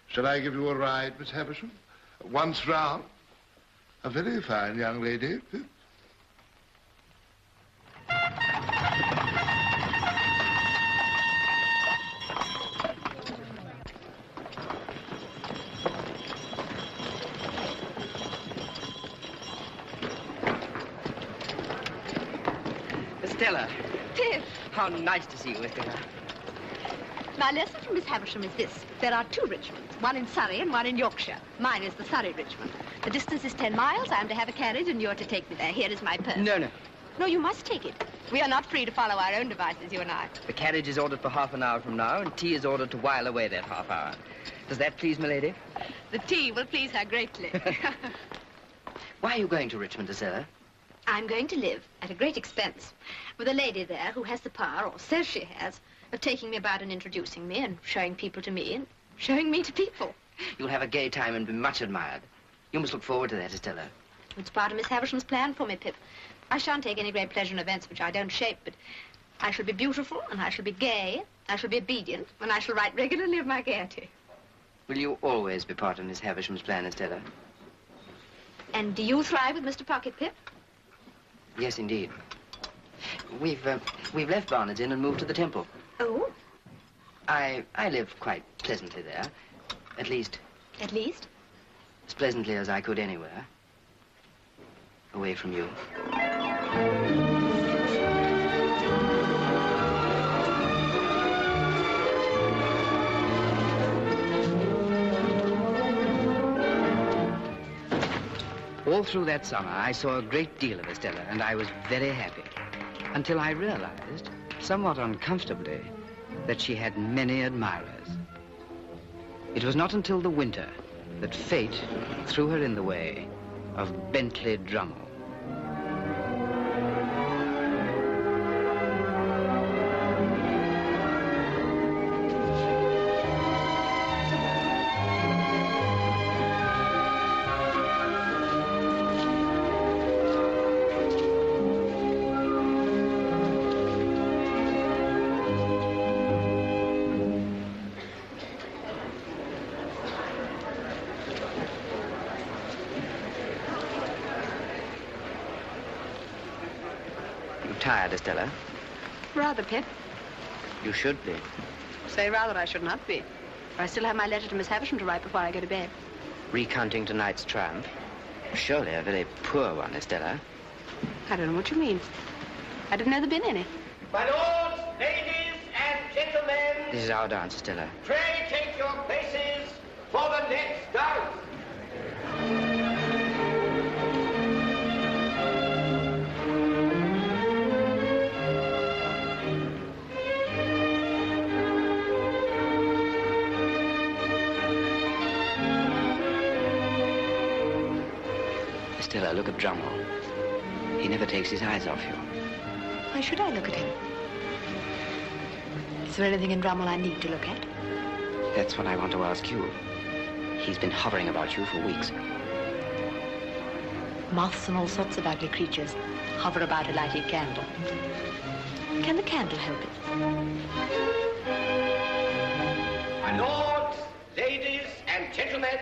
Shall I give you a ride, Miss Havisham? Once round. A very fine young lady, Pip. Estella. Pip! How nice to see you, Estella. My lesson from Miss Havisham is this. There are two Richmonds, one in Surrey and one in Yorkshire. Mine is the Surrey Richmond. The distance is 10 miles. I am to have a carriage and you're to take me there. Here is my purse. No, no. No, you must take it. We are not free to follow our own devices, you and I. The carriage is ordered for half an hour from now, and tea is ordered to while away that half hour. Does that please milady? The tea will please her greatly. Why are you going to Richmond, Estella? I'm going to live at a great expense with a lady there who has the power, or says she has, of taking me about and introducing me and showing people to me and showing me to people. You'll have a gay time and be much admired. You must look forward to that, Estella. It's part of Miss Havisham's plan for me, Pip. I shan't take any great pleasure in events which I don't shape, but I shall be beautiful, and I shall be gay, I shall be obedient, and I shall write regularly of my gaiety. Will you always be part of Miss Havisham's plan, Estella? And do you thrive with Mr. Pocket, Pip? Yes, indeed. We've left Barnard's Inn and moved to the Temple. Oh? I live quite pleasantly there. At least... At least? As pleasantly as I could anywhere. Away from you. All through that summer, I saw a great deal of Estella, and I was very happy. Until I realized, somewhat uncomfortably, that she had many admirers. It was not until the winter that fate threw her in the way of Bentley Drummle. tired, Estella? Rather, Pip. You should be. Say rather I should not be. For I still have my letter to Miss Havisham to write before I go to bed. Recounting tonight's triumph? Surely a very poor one, Estella. I don't know what you mean. I didn't know there'd been any. My lords, ladies, and gentlemen, This is our dance, Estella. pray take your places for the next dance. Estella, look at Drummle. He never takes his eyes off you. Why should I look at him? Is there anything in Drummle I need to look at? That's what I want to ask you. He's been hovering about you for weeks. Moths and all sorts of ugly creatures hover about a lighted candle. Can the candle help it? My lords, ladies, and gentlemen,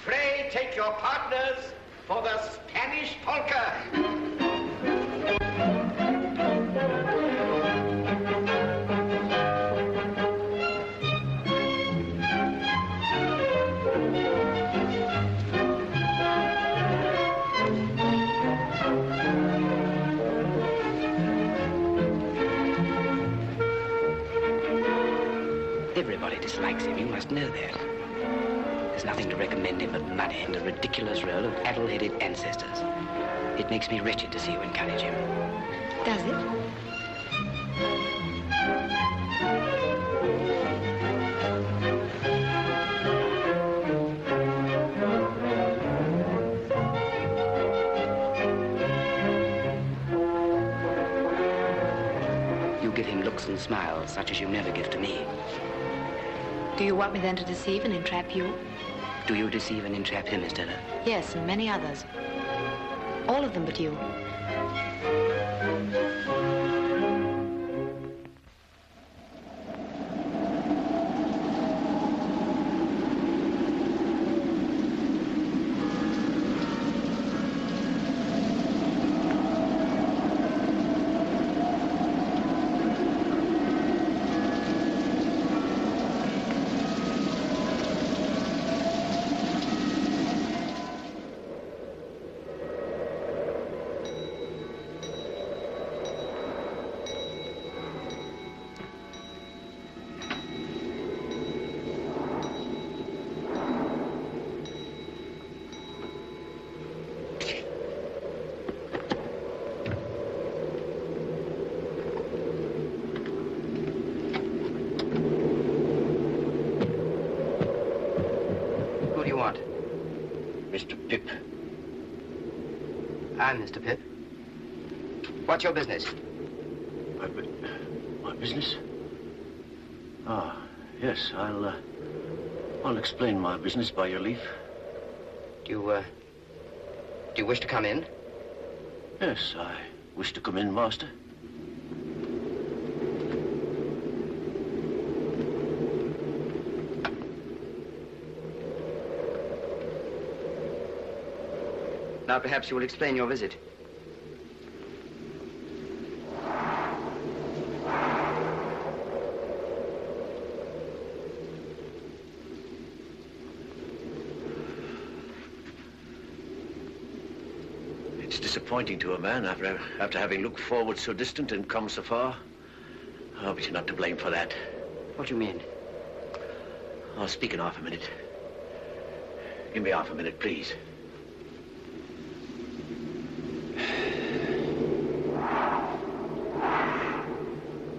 pray take your partners for the Spanish polka. Everybody dislikes him, you must know that. There's nothing to recommend him but money and a ridiculous row of addle-headed ancestors. It makes me wretched to see you encourage him. Does it? You give him looks and smiles such as you never give to me. Do you want me then to deceive and entrap you? Do you deceive and entrap him, Estella? Yes, and many others. All of them but you. Mr. Pip. I'm Mr. Pip. What's your business? My business? Ah, yes, I'll explain my business by your leave. Do you wish to come in? Yes, I wish to come in, master. Now, perhaps you will explain your visit. It's disappointing to a man after having looked forward so distant and come so far. Oh, but you're not to blame for that. What do you mean? I'll speak in half a minute. Give me half a minute, please.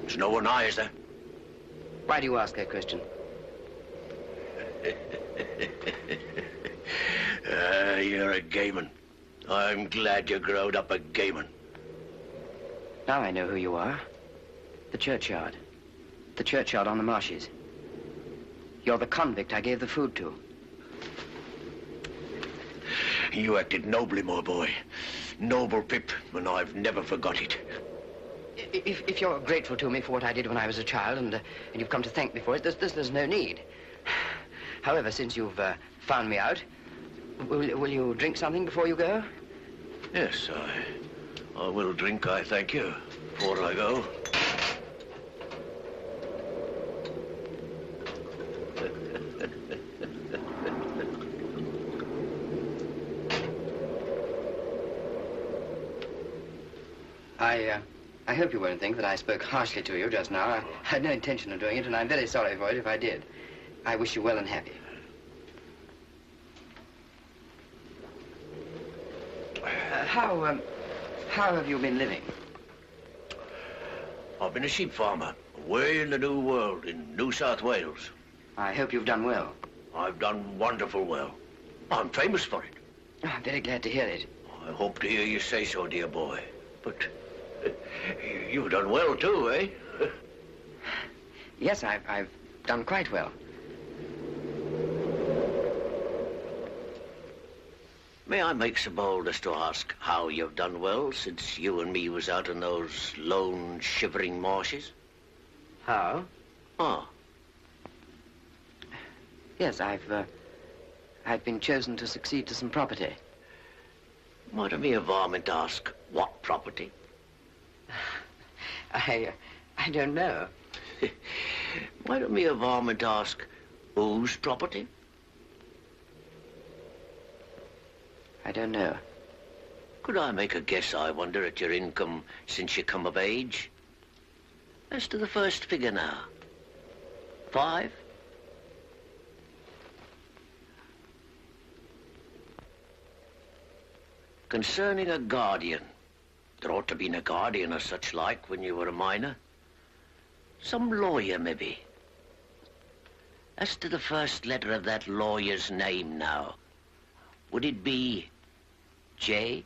There's no one nigh, is there? Why do you ask that question? You're a gayman. I'm glad you growed up a gayman. Now I know who you are. The churchyard. The churchyard on the marshes. You're the convict I gave the food to. You acted nobly, my boy. Noble, Pip, and I've never forgot it. If you're grateful to me for what I did when I was a child, and you've come to thank me for it, there's no need. However, since you've found me out, will you drink something before you go? Yes, I I will drink, I thank you, before I go. I hope you won't think that I spoke harshly to you just now. I had no intention of doing it, and I'm very sorry for it if I did. I wish you well and happy. How have you been living? I've been a sheep farmer, away in the New World, in New South Wales. I hope you've done well. I've done wonderful well. I'm famous for it. Oh, I'm very glad to hear it. I hope to hear you say so, dear boy. But you've done well, too, eh? Yes, I've done quite well. May I make so bold as to ask how you've done well since you and me was out in those lone, shivering marshes? How? Oh. Yes, I've been chosen to succeed to some property. Might I be a varmint ask what property? I don't know. Might I be a varmint ask whose property? I don't know. Could I make a guess, I wonder, at your income since you come of age? As to the first figure now. 5? Concerning a guardian. There ought to be a guardian or such like when you were a minor. Some lawyer, maybe. As to the first letter of that lawyer's name now, would it be J?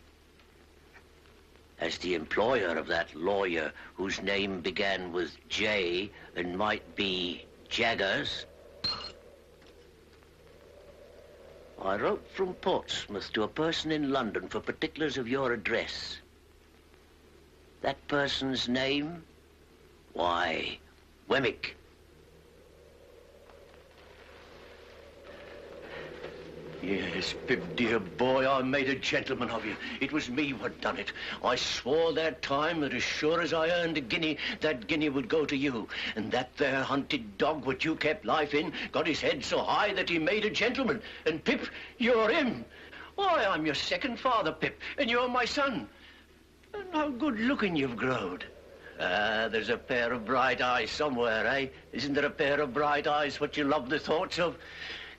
As the employer of that lawyer whose name began with J and might be Jaggers, I wrote from Portsmouth to a person in London for particulars of your address. That person's name? Why, Wemmick. Yes, Pip, dear boy, I made a gentleman of you. It was me what done it. I swore that time that as sure as I earned a guinea, that guinea would go to you. And that there hunted dog what you kept life in got his head so high that he made a gentleman. And Pip, you're him. Why, I'm your second father, Pip, and you're my son. And how good-looking you've growed. There's a pair of bright eyes somewhere, eh? Isn't there a pair of bright eyes what you love the thoughts of?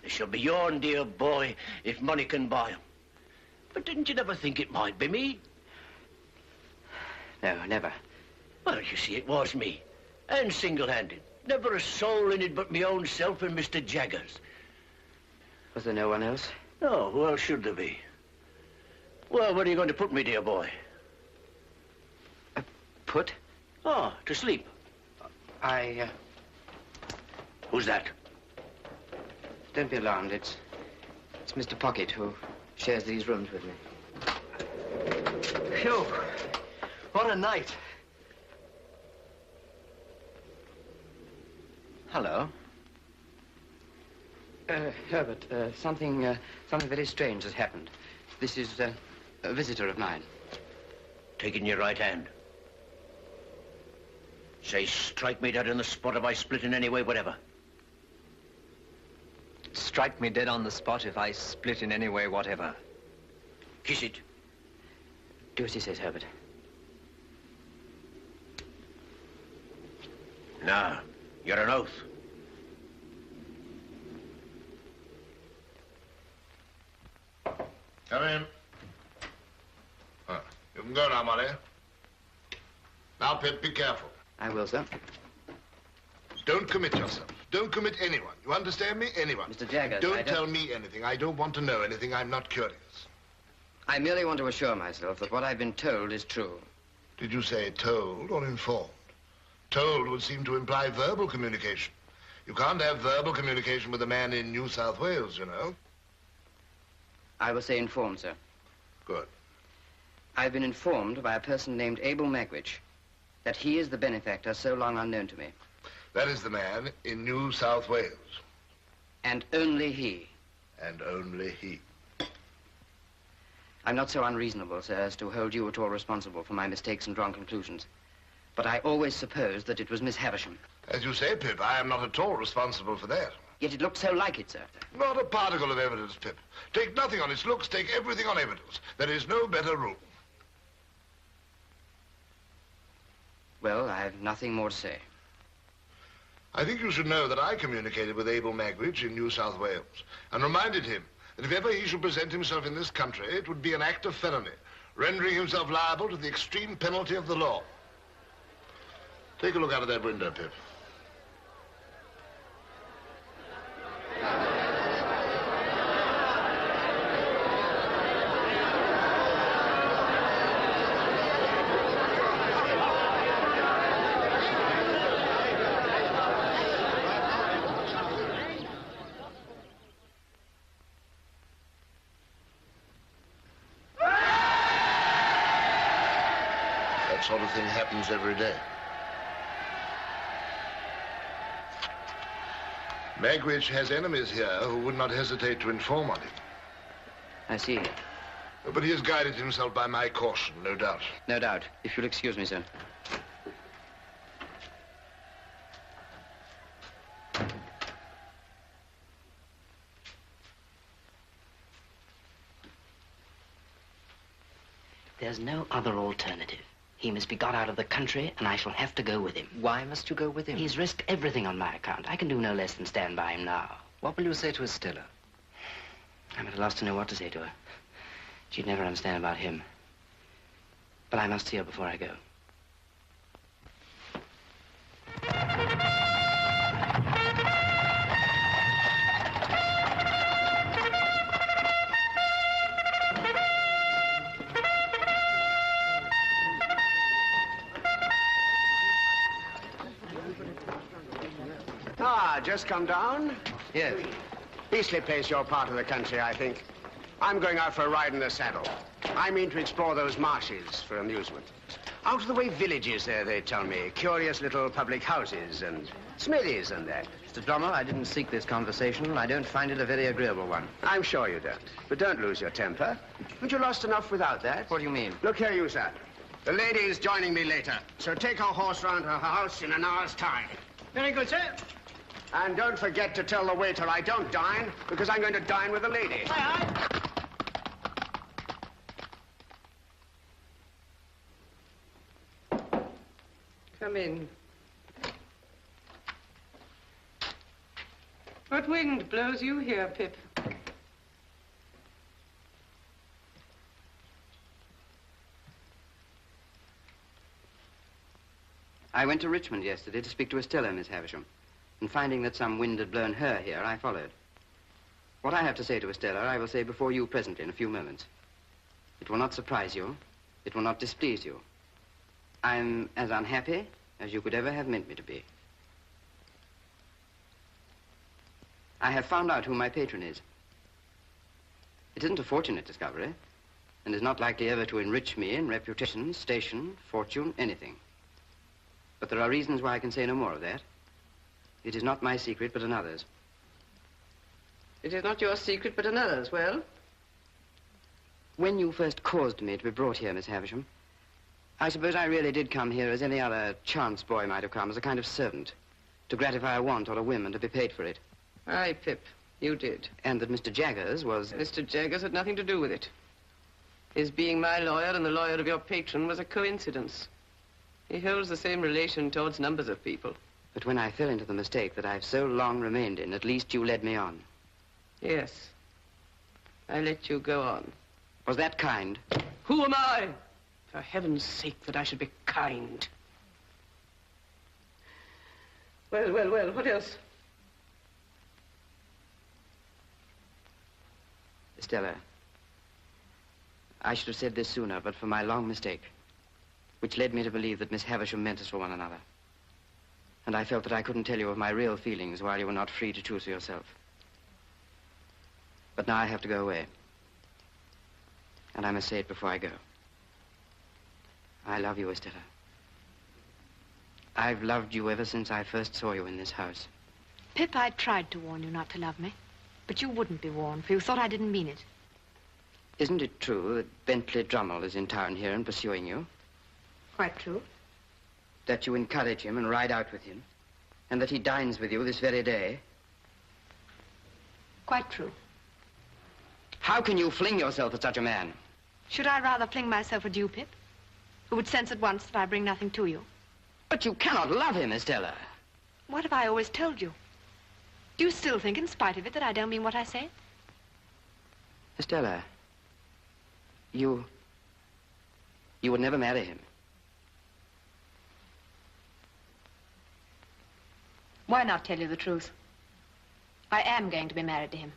They shall be yourn, dear boy, if money can buy 'em. But didn't you never think it might be me? No, never. Well, you see, it was me. And single-handed. Never a soul in it but me own self and Mr. Jaggers. Was there no one else? No, who else should there be? Well, where are you going to put me, dear boy? Put? Oh, to sleep. Who's that? Don't be alarmed. It's Mr. Pocket, who shares these rooms with me. Phew! What a night. Hello. Herbert, something very strange has happened. This is a visitor of mine. Take it in your right hand. Say, strike me dead on the spot if I split in any way, whatever. Strike me dead on the spot if I split in any way, whatever. Kiss it. Do as he says, Herbert. Now, you're an oath. Come in. You can go now, Molly. Now, Pip, be careful. I will, sir. Don't commit yourself. Don't commit anyone. You understand me? Anyone. Mr. Jaggers, Don't tell me anything. I don't want to know anything. I'm not curious. I merely want to assure myself that what I've been told is true. Did you say told or informed? Told would seem to imply verbal communication. You can't have verbal communication with a man in New South Wales, you know. I will say informed, sir. Good. I've been informed by a person named Abel Magwitch that he is the benefactor so long unknown to me. That is the man in New South Wales. And only he. And only he. I'm not so unreasonable, sir, as to hold you at all responsible for my mistakes and wrong conclusions. But I always supposed that it was Miss Havisham. As you say, Pip, I am not at all responsible for that. Yet it looked so like it, sir. Not a particle of evidence, Pip. Take nothing on its looks, take everything on evidence. There is no better rule. Well, I have nothing more to say. I think you should know that I communicated with Abel Magwitch in New South Wales and reminded him that if ever he should present himself in this country, it would be an act of felony, rendering himself liable to the extreme penalty of the law. Take a look out of that window, Pip. That sort of thing happens every day. Magwitch has enemies here who would not hesitate to inform on him. I see. But he has guided himself by my caution, no doubt. No doubt. If you'll excuse me, sir. There's no other alternative. He must be got out of the country, and I shall have to go with him. Why must you go with him? He's risked everything on my account. I can do no less than stand by him now. What will you say to Estella? I'm at a loss to know what to say to her. She'd never understand about him. But I must see her before I go. Just come down? Yes. Beastly place, your part of the country, I think. I'm going out for a ride in the saddle. I mean to explore those marshes for amusement. Out of the way villages there, they tell me. Curious little public houses and smithies and that. Mr. Drommel, I didn't seek this conversation. I don't find it a very agreeable one. I'm sure you don't. But don't lose your temper. Haven't you lost enough without that? What do you mean? Look here, you, sir. The lady is joining me later. So take her horse round to her house in an hour's time. Very good, sir. And don't forget to tell the waiter I don't dine, because I'm going to dine with the lady. Aye, aye. Come in. What wind blows you here, Pip? I went to Richmond yesterday to speak to Estella, Miss Havisham. And finding that some wind had blown her here, I followed. What I have to say to Estella, I will say before you presently in a few moments. It will not surprise you. It will not displease you. I'm as unhappy as you could ever have meant me to be. I have found out who my patron is. It isn't a fortunate discovery, and is not likely ever to enrich me in reputation, station, fortune, anything. But there are reasons why I can say no more of that. It is not my secret, but another's. It is not your secret, but another's. Well? When you first caused me to be brought here, Miss Havisham, I suppose I really did come here as any other chance boy might have come, as a kind of servant, to gratify a want or a whim and to be paid for it. Aye, Pip, you did. And that Mr. Jaggers was... Mr. Jaggers had nothing to do with it. His being my lawyer and the lawyer of your patron was a coincidence. He holds the same relation towards numbers of people. But when I fell into the mistake that I've so long remained in, at least you led me on. Yes. I let you go on. Was that kind? Who am I? For heaven's sake, that I should be kind. Well, well, well, what else? Estella, I should have said this sooner, but for my long mistake, which led me to believe that Miss Havisham meant us for one another. And I felt that I couldn't tell you of my real feelings while you were not free to choose for yourself. But now I have to go away. And I must say it before I go. I love you, Estella. I've loved you ever since I first saw you in this house. Pip, I tried to warn you not to love me. But you wouldn't be warned, for you thought I didn't mean it. Isn't it true that Bentley Drummle is in town here and pursuing you? Quite true. That you encourage him and ride out with him? And that he dines with you this very day? Quite true. How can you fling yourself at such a man? Should I rather fling myself at you, Pip? Who would sense at once that I bring nothing to you? But you cannot love him, Estella. What have I always told you? Do you still think, in spite of it, that I don't mean what I say? Estella, you would never marry him. Why not tell you the truth? I am going to be married to him.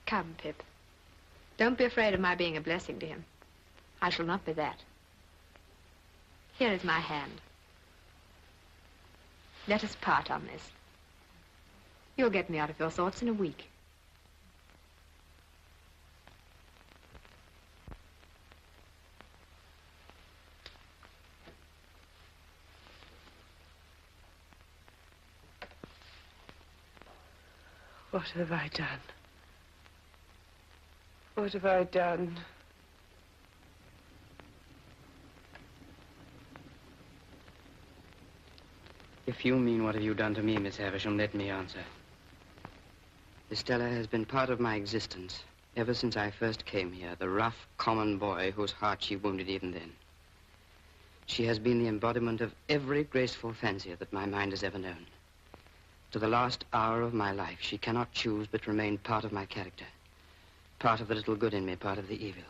Come, Pip. Don't be afraid of my being a blessing to him. I shall not be that. Here is my hand. Let us part on this. You'll get me out of your thoughts in a week. What have I done? What have I done? If you mean what have you done to me, Miss Havisham, let me answer. Estella has been part of my existence ever since I first came here, the rough, common boy whose heart she wounded even then. She has been the embodiment of every graceful fancy that my mind has ever known. To the last hour of my life, she cannot choose but remain part of my character. Part of the little good in me, part of the evil.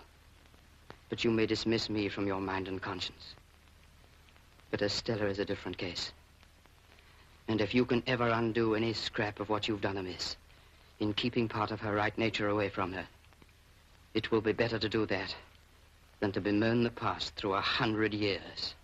But you may dismiss me from your mind and conscience. But Estella is a different case. And if you can ever undo any scrap of what you've done amiss, in keeping part of her right nature away from her, it will be better to do that than to bemoan the past through 100 years.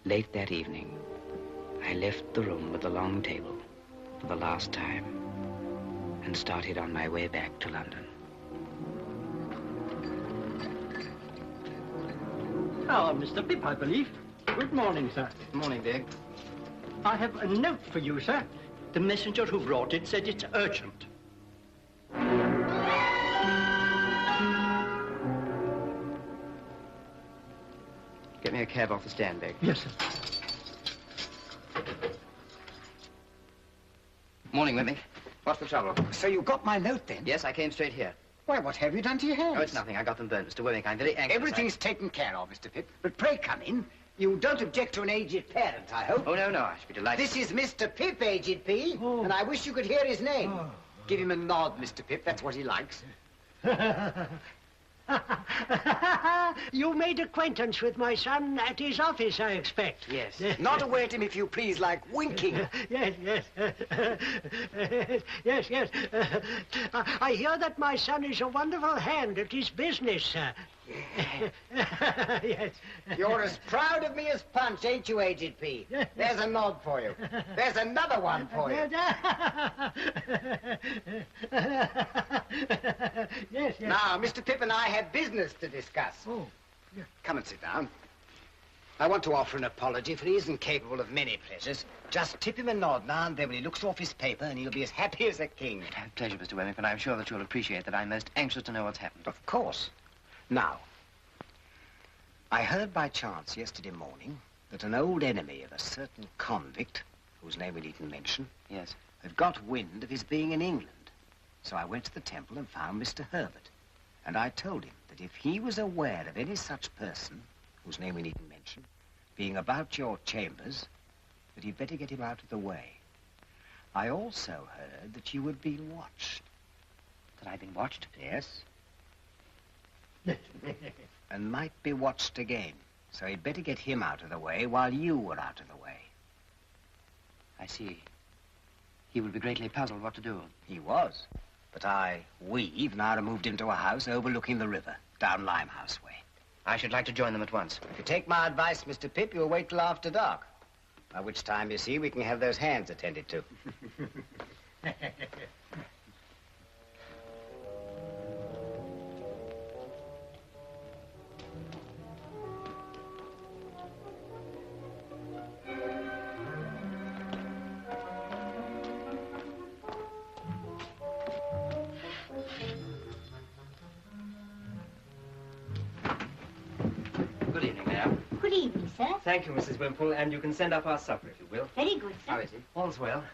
Late that evening, I left the room with the long table for the last time and started on my way back to London. Mr. Pip, I believe. Good morning, sir. Good morning, Dick. I have a note for you, sir. The messenger who brought it said it's urgent. Get me a cab off the stand, Dick. Yes, sir. Morning, Whitney. What's the trouble? So you got my note, then? Yes, I came straight here. Why, what have you done to your hands? Oh, it's nothing. I got them burned, Mr. Wemmick. I'm very anxious. Everything's taken care of, Mr. Pip. But pray come in. You don't object to an aged parent, I hope? Oh, no, no. I should be delighted. This is Mr. Pip, Aged P, and I wish you could hear his name. Oh. Give him a nod, Mr. Pip. That's what he likes. You made acquaintance with my son at his office, I expect. Yes. Not away at him, if you please, like winking. Yes. Yes. I hear that my son is a wonderful hand at his business, sir. Yes. You're as proud of me as Punch, ain't you, Aged P? There's a nod for you. There's another one for you. Yes, yes. Now, Mr. Pip and I have business to discuss. Oh. Come and sit down. I want to offer an apology, for he isn't capable of many pleasures. Just tip him a nod now and then when he looks off his paper, and he'll be as happy as a king. Pleasure, Mr. Wemmick, and I'm sure that you'll appreciate that I'm most anxious to know what's happened. Of course. Now, I heard by chance yesterday morning that an old enemy of a certain convict, whose name we needn't mention, Yes. had got wind of his being in England. So I went to the temple and found Mr. Herbert. And I told him that if he was aware of any such person, whose name we needn't mention, being about your chambers, that he'd better get him out of the way. I also heard that you had been watched. That I've been watched? Yes. And might be watched again. So he'd better get him out of the way while you were out of the way. I see. He would be greatly puzzled what to do. He was. But we've now removed him to a house overlooking the river, down Limehouse way. I should like to join them at once. If you take my advice, Mr. Pip, you'll wait till after dark. By which time, you see, we can have those hands attended to. Good evening, ma'am. Good evening, sir. Thank you, Mrs. Wimple, and you can send up our supper, if you will. Very good, sir. How is he? All's well.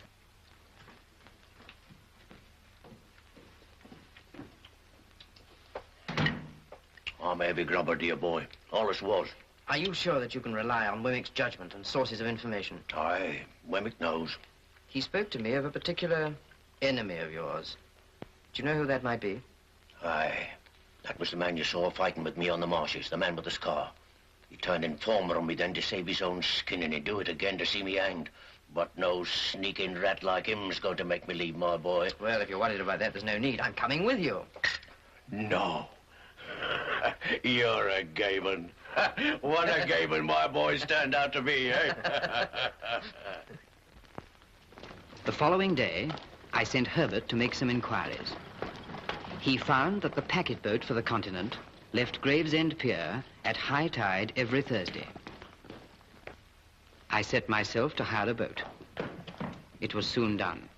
I'm a heavy grubber, dear boy. Always was. Are you sure that you can rely on Wemmick's judgment and sources of information? Aye, Wemmick knows. He spoke to me of a particular enemy of yours. Do you know who that might be? Aye. That was the man you saw fighting with me on the marshes, the man with the scar. He turned informer on me then to save his own skin, and he'd do it again to see me hanged. But no sneaking rat like him's going to make me leave, my boy. Well, if you're worried about that, there's no need. I'm coming with you. No. You're a gay one. What a gay one my boy's turned out to be, eh? The following day, I sent Herbert to make some inquiries. He found that the packet boat for the continent left Gravesend Pier at high tide every Thursday. I set myself to hire a boat. It was soon done.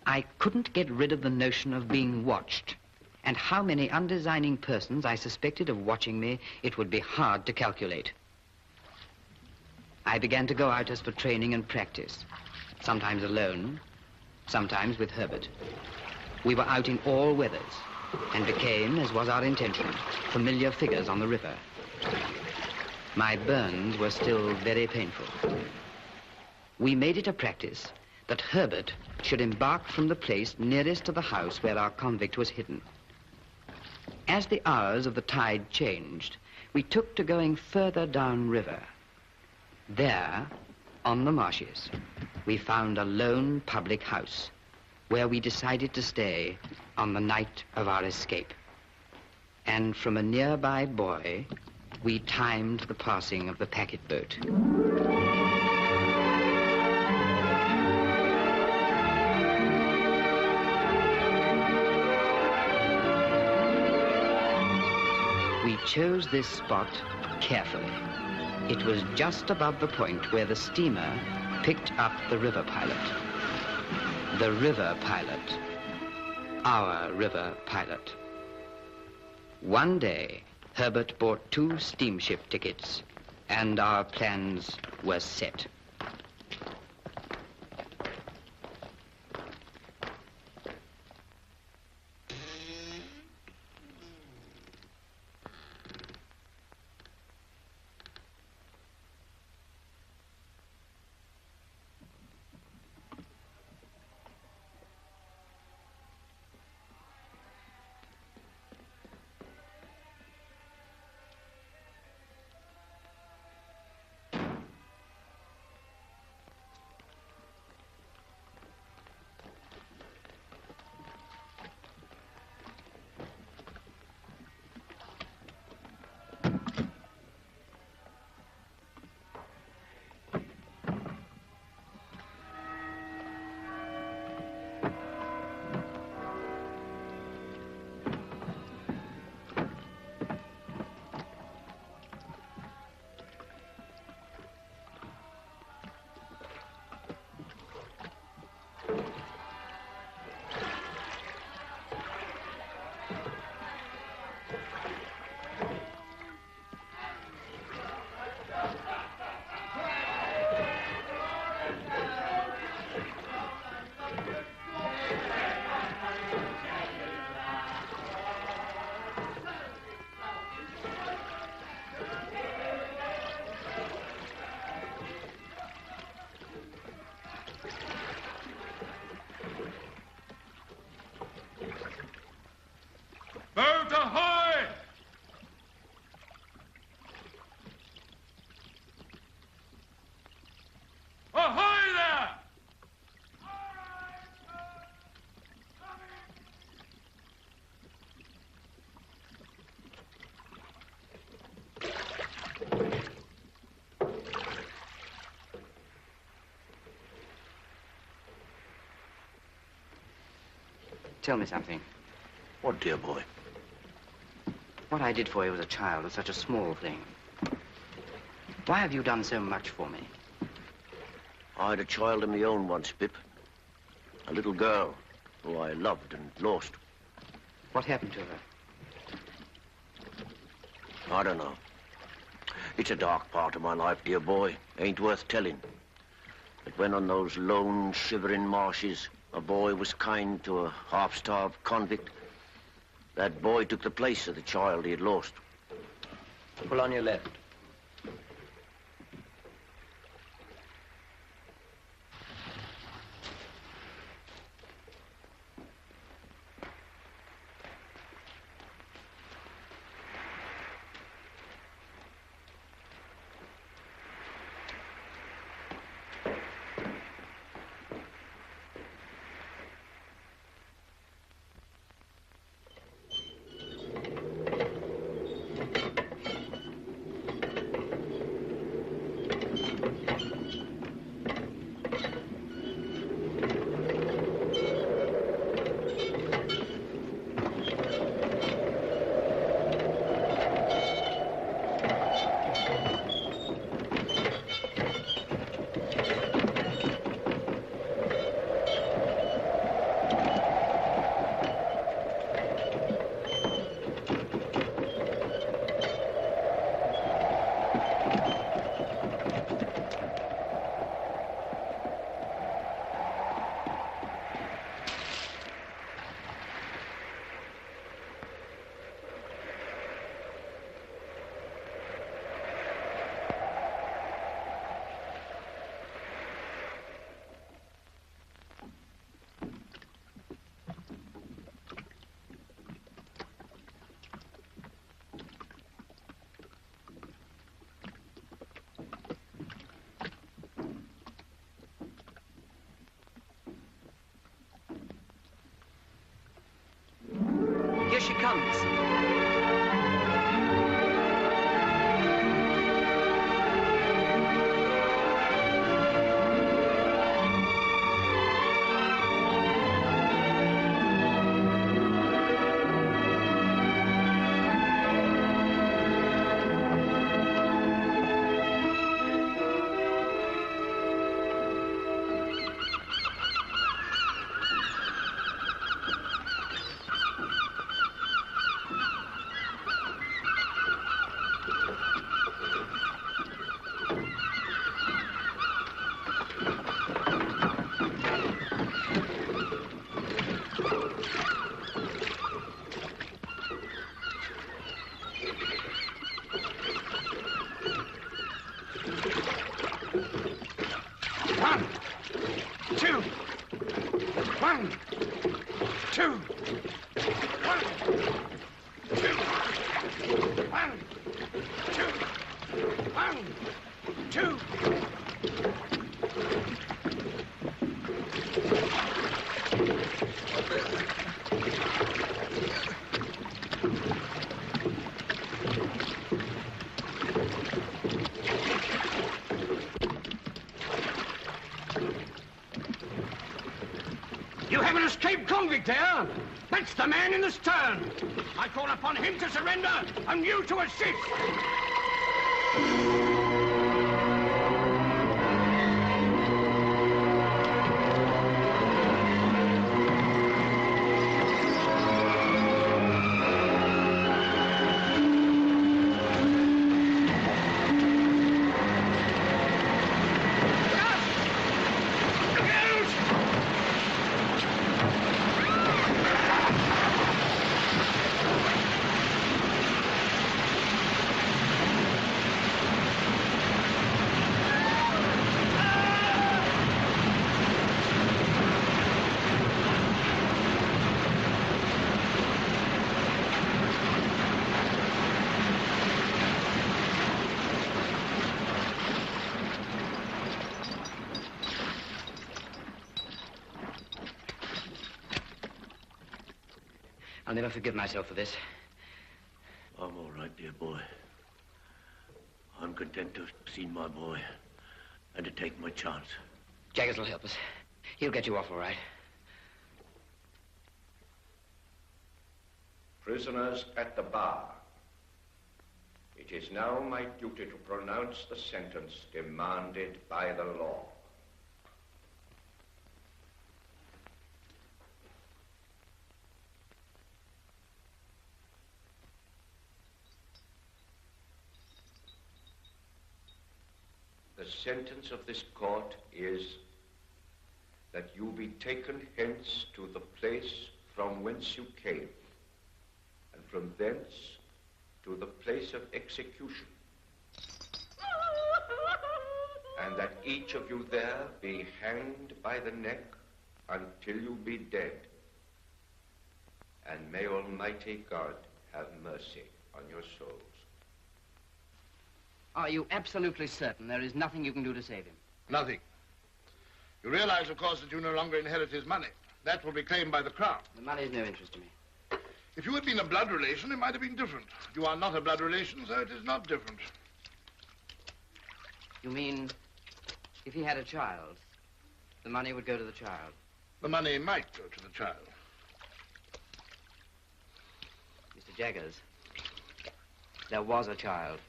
I couldn't get rid of the notion of being watched, and how many undesigning persons I suspected of watching me, it would be hard to calculate. I began to go out as for training and practice, sometimes alone, sometimes with Herbert. We were out in all weathers and became, as was our intention, familiar figures on the river. My burns were still very painful. We made it a practice that Herbert should embark from the place nearest to the house where our convict was hidden. As the hours of the tide changed, we took to going further downriver. There, on the marshes, we found a lone public house where we decided to stay on the night of our escape. And from a nearby buoy, we timed the passing of the packet boat. We chose this spot carefully. It was just above the point where the steamer picked up the river pilot. The river pilot. Our river pilot. One day, Herbert bought 2 steamship tickets, and our plans were set. Boat ahoy! Ahoy there! Tell me something. What, dear boy? What I did for you as a child was such a small thing. Why have you done so much for me? I had a child of my own once, Pip. A little girl who I loved and lost. What happened to her? I don't know. It's a dark part of my life, dear boy. Ain't worth telling. But when on those lone, shivering marshes, a boy was kind to a half-starved convict, that boy took the place of the child he had lost. Pull on your left. Here she comes. You have an escaped convict there. That's the man in the stern. I call upon him to surrender and you to assist. I'll never forgive myself for this. I'm all right, dear boy. I'm content to have seen my boy and to take my chance. Jaggers will help us. He'll get you off all right. Prisoners at the bar. It is now my duty to pronounce the sentence demanded by the law. The sentence of this court is that you be taken hence to the place from whence you came, and from thence to the place of execution, and that each of you there be hanged by the neck until you be dead. And may Almighty God have mercy on your souls. Are you absolutely certain there is nothing you can do to save him? Nothing. You realize, of course, that you no longer inherit his money. That will be claimed by the crown. The money's no interest to me. If you had been a blood relation, it might have been different. You are not a blood relation, so it is not different. You mean if he had a child, the money would go to the child? The money might go to the child. Mr. Jaggers, there was a child.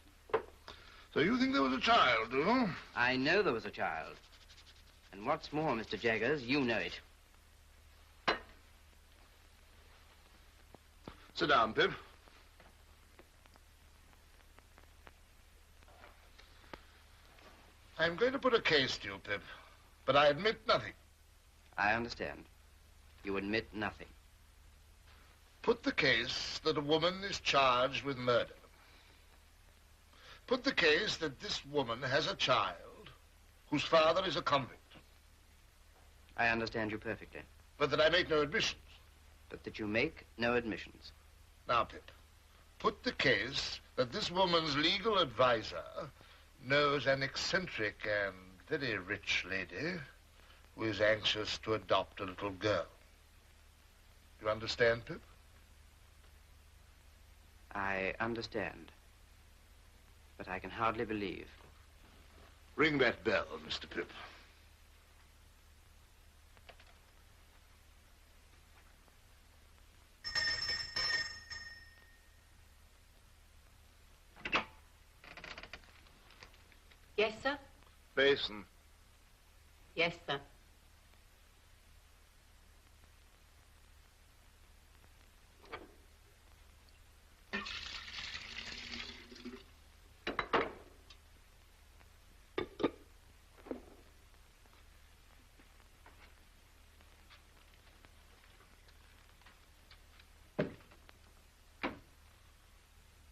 So you think there was a child, do you? I know there was a child. And what's more, Mr. Jaggers, you know it. Sit down, Pip. I'm going to put a case to you, Pip, but I admit nothing. I understand. You admit nothing. Put the case that a woman is charged with murder. Put the case that this woman has a child whose father is a convict. I understand you perfectly. But that I make no admissions. But that you make no admissions. Now, Pip, put the case that this woman's legal advisor knows an eccentric and very rich lady who is anxious to adopt a little girl. You understand, Pip? I understand. But I can hardly believe. Ring that bell, Mr. Pip. Yes, sir? Basin. Yes, sir.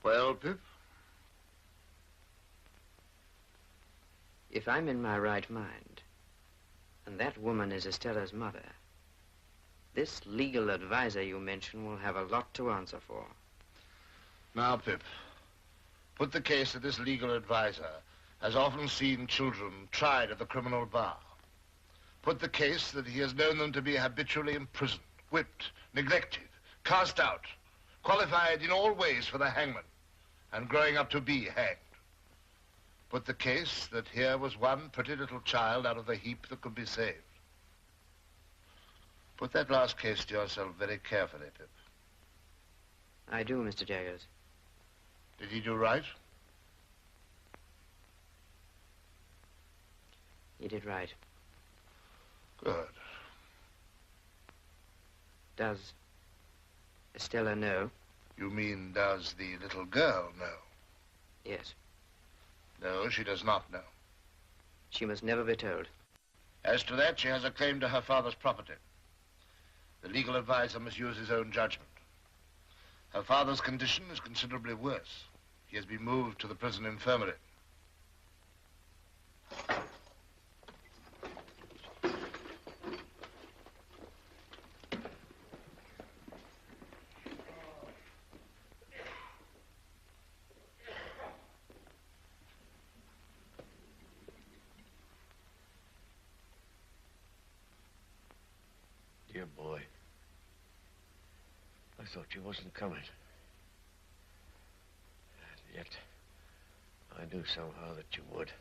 Well, Pip? If I'm in my right mind, and that woman is Estella's mother, this legal advisor you mention will have a lot to answer for. Now, Pip, put the case that this legal advisor has often seen children tried at the criminal bar. Put the case that he has known them to be habitually imprisoned, whipped, neglected, cast out, qualified in all ways for the hangman, and growing up to be hanged. Put the case that here was one pretty little child out of the heap that could be saved. Put that last case to yourself very carefully, Pip. I do, Mr. Jaggers. Did he do right? He did right. Good. Does Estella know? You mean, does the little girl know? Yes. No, she does not know. She must never be told. As to that, she has a claim to her father's property. The legal advisor must use his own judgment. Her father's condition is considerably worse. He has been moved to the prison infirmary. Dear boy, I thought you wasn't coming. And yet, I knew somehow that you would.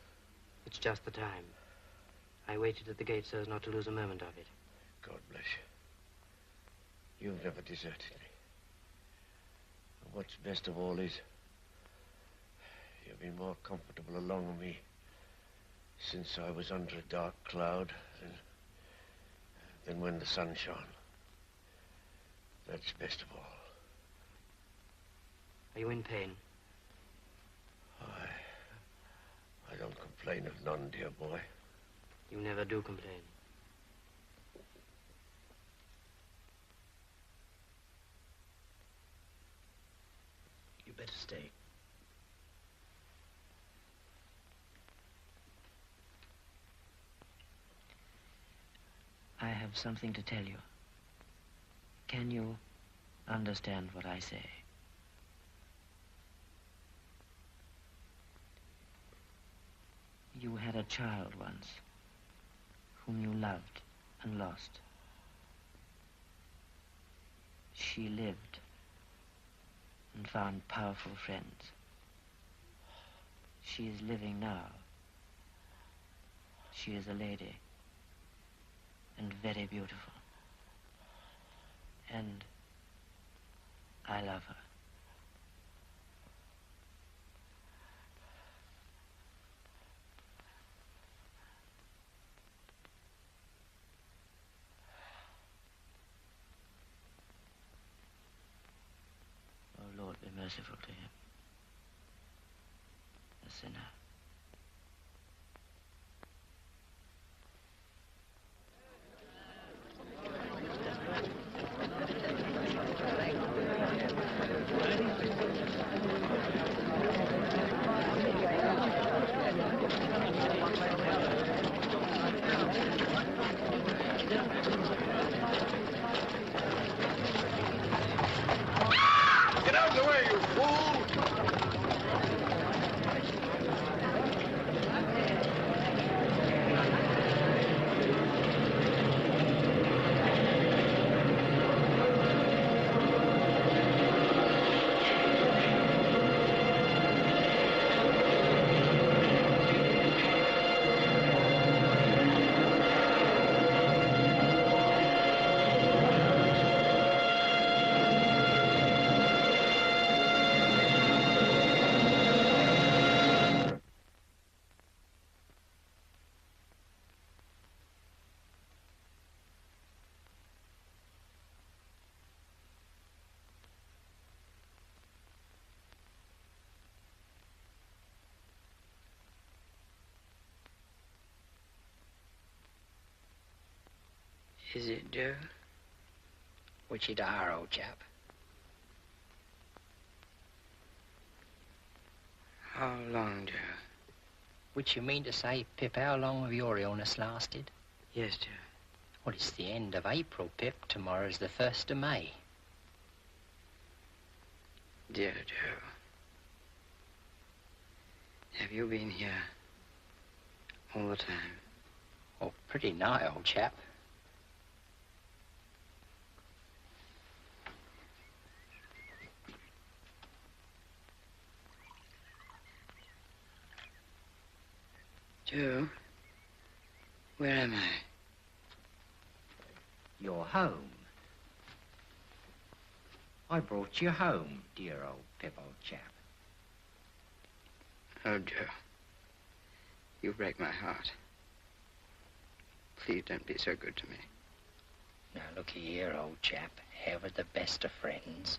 It's just the time. I waited at the gate so as not to lose a moment of it. God bless you. You've never deserted me. And what's best of all is, you've been more comfortable along with me since I was under a dark cloud than when the sun shone. That's best of all. Are you in pain? I don't complain of none, dear boy. You never do complain. You better stay. I have something to tell you. Can you understand what I say? You had a child once, whom you loved and lost. She lived and found powerful friends. She is living now. She is a lady and very beautiful. And I love her. Oh, Lord, be merciful to him, a sinner. Get out of the way, you fool! Is it, Joe? Which it are, old chap? How long, Joe? Which you mean to say, Pip, how long have your illness lasted? Yes, Joe. Well, it's the end of April, Pip. Tomorrow's the 1st of May. Dear Joe, have you been here all the time? Oh, pretty nigh, old chap. Joe, where am I? You're home. I brought you home, dear old Pip, old chap. Oh, Joe, you break my heart. Please don't be so good to me. Now, looky here, old chap. Ever the best of friends.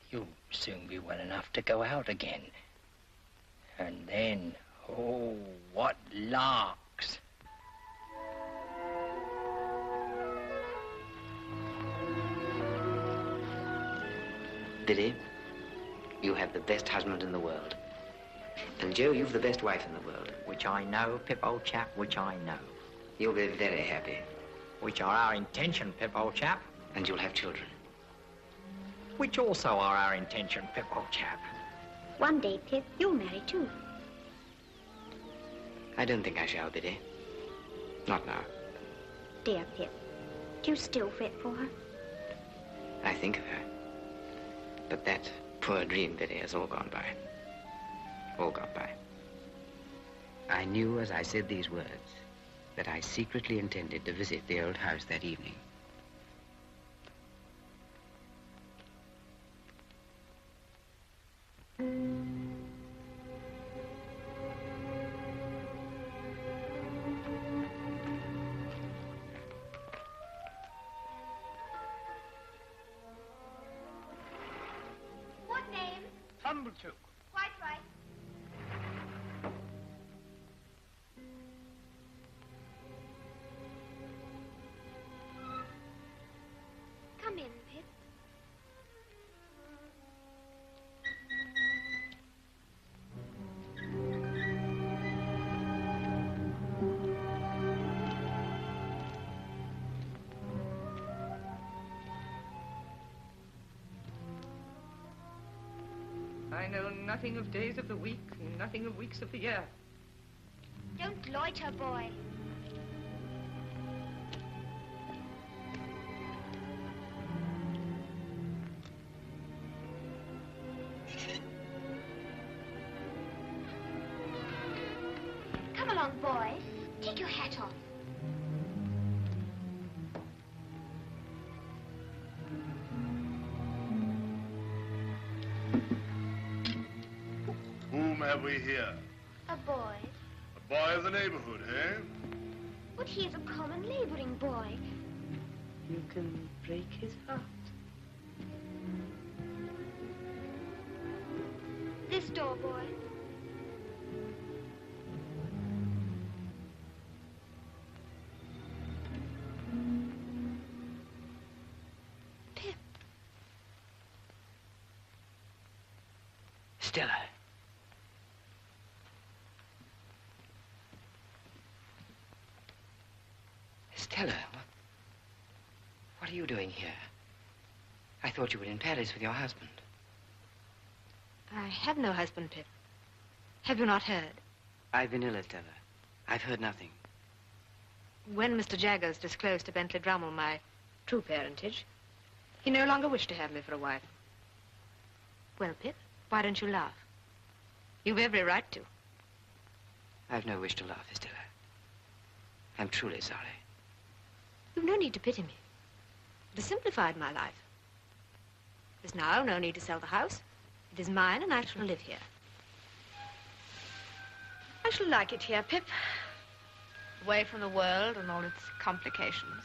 You'll soon be well enough to go out again. And then, oh, what larks. Billy, you have the best husband in the world. And Joe, you've the best wife in the world. Which I know, Pip, old chap, which I know. You'll be very happy. Which are our intention, Pip, old chap. And you'll have children. Which also are our intention, Pip, old chap. One day, Pip, you'll marry too. I don't think I shall, Biddy. Not now. Dear Pip, do you still fret for her? I think of her. But that poor dream Biddy has all gone by. All gone by. I knew as I said these words that I secretly intended to visit the old house that evening. What name? Tumblechook. Quite right. Come in, Pip. I know nothing of days of the week, nothing of weeks of the year. Don't loiter, boy. Come along, boy. Take your hat off. Whom have we here? A boy. A boy of the neighborhood, eh? But he is a common laboring boy. You can break his heart. This door, boy. Pip. Stella. Stella, what are you doing here? I thought you were in Paris with your husband. I have no husband, Pip. Have you not heard? I've been ill, Stella. I've heard nothing. When Mr. Jaggers disclosed to Bentley Drummle my true parentage, he no longer wished to have me for a wife. Well, Pip, why don't you laugh? You've every right to. I've no wish to laugh, Stella. I'm truly sorry. You've no need to pity me. It has simplified my life. There's now no need to sell the house. It is mine, and I shall live here. I shall like it here, Pip. Away from the world and all its complications.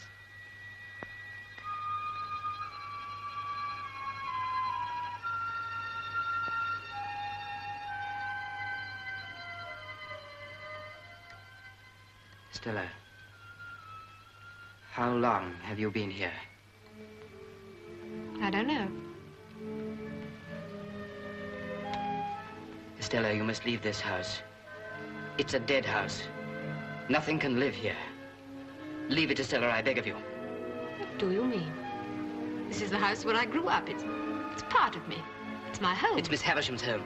Stella, how long have you been here? I don't know. Stella, you must leave this house. It's a dead house. Nothing can live here. Leave it, Stella, I beg of you. What do you mean? This is the house where I grew up. It's part of me. It's my home. It's Miss Havisham's home.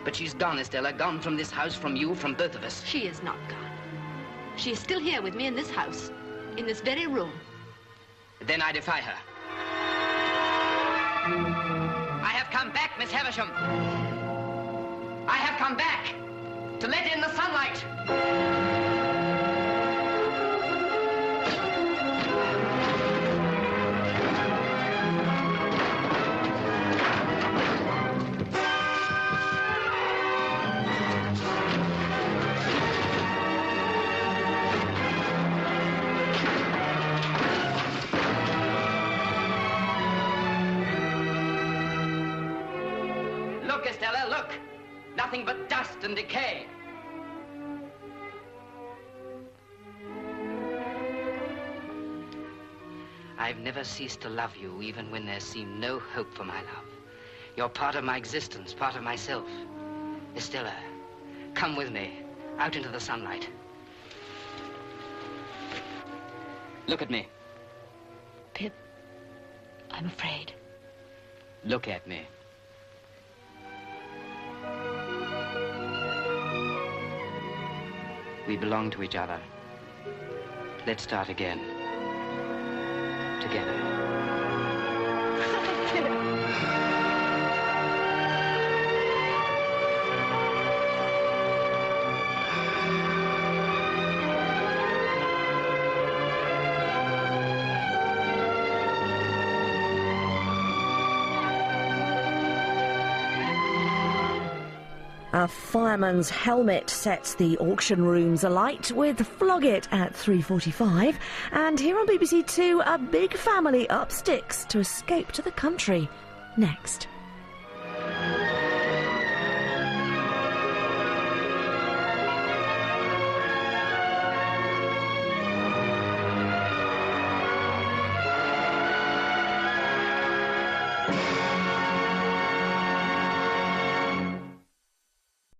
But she's gone, Stella, gone from this house, from you, from both of us. She is not gone. She is still here with me in this house, in this very room. Then I defy her. I have come back, Miss Havisham. I have come back to let in the sunlight. Look, Estella, look. Nothing but dust and decay. I've never ceased to love you, even when there seemed no hope for my love. You're part of my existence, part of myself. Estella, come with me, out into the sunlight. Look at me. Pip, I'm afraid. Look at me. We belong to each other. Let's start again. Together. A fireman's helmet sets the auction rooms alight with Flog It at 3:45. And here on BBC Two, a big family up sticks to escape to the country. Next.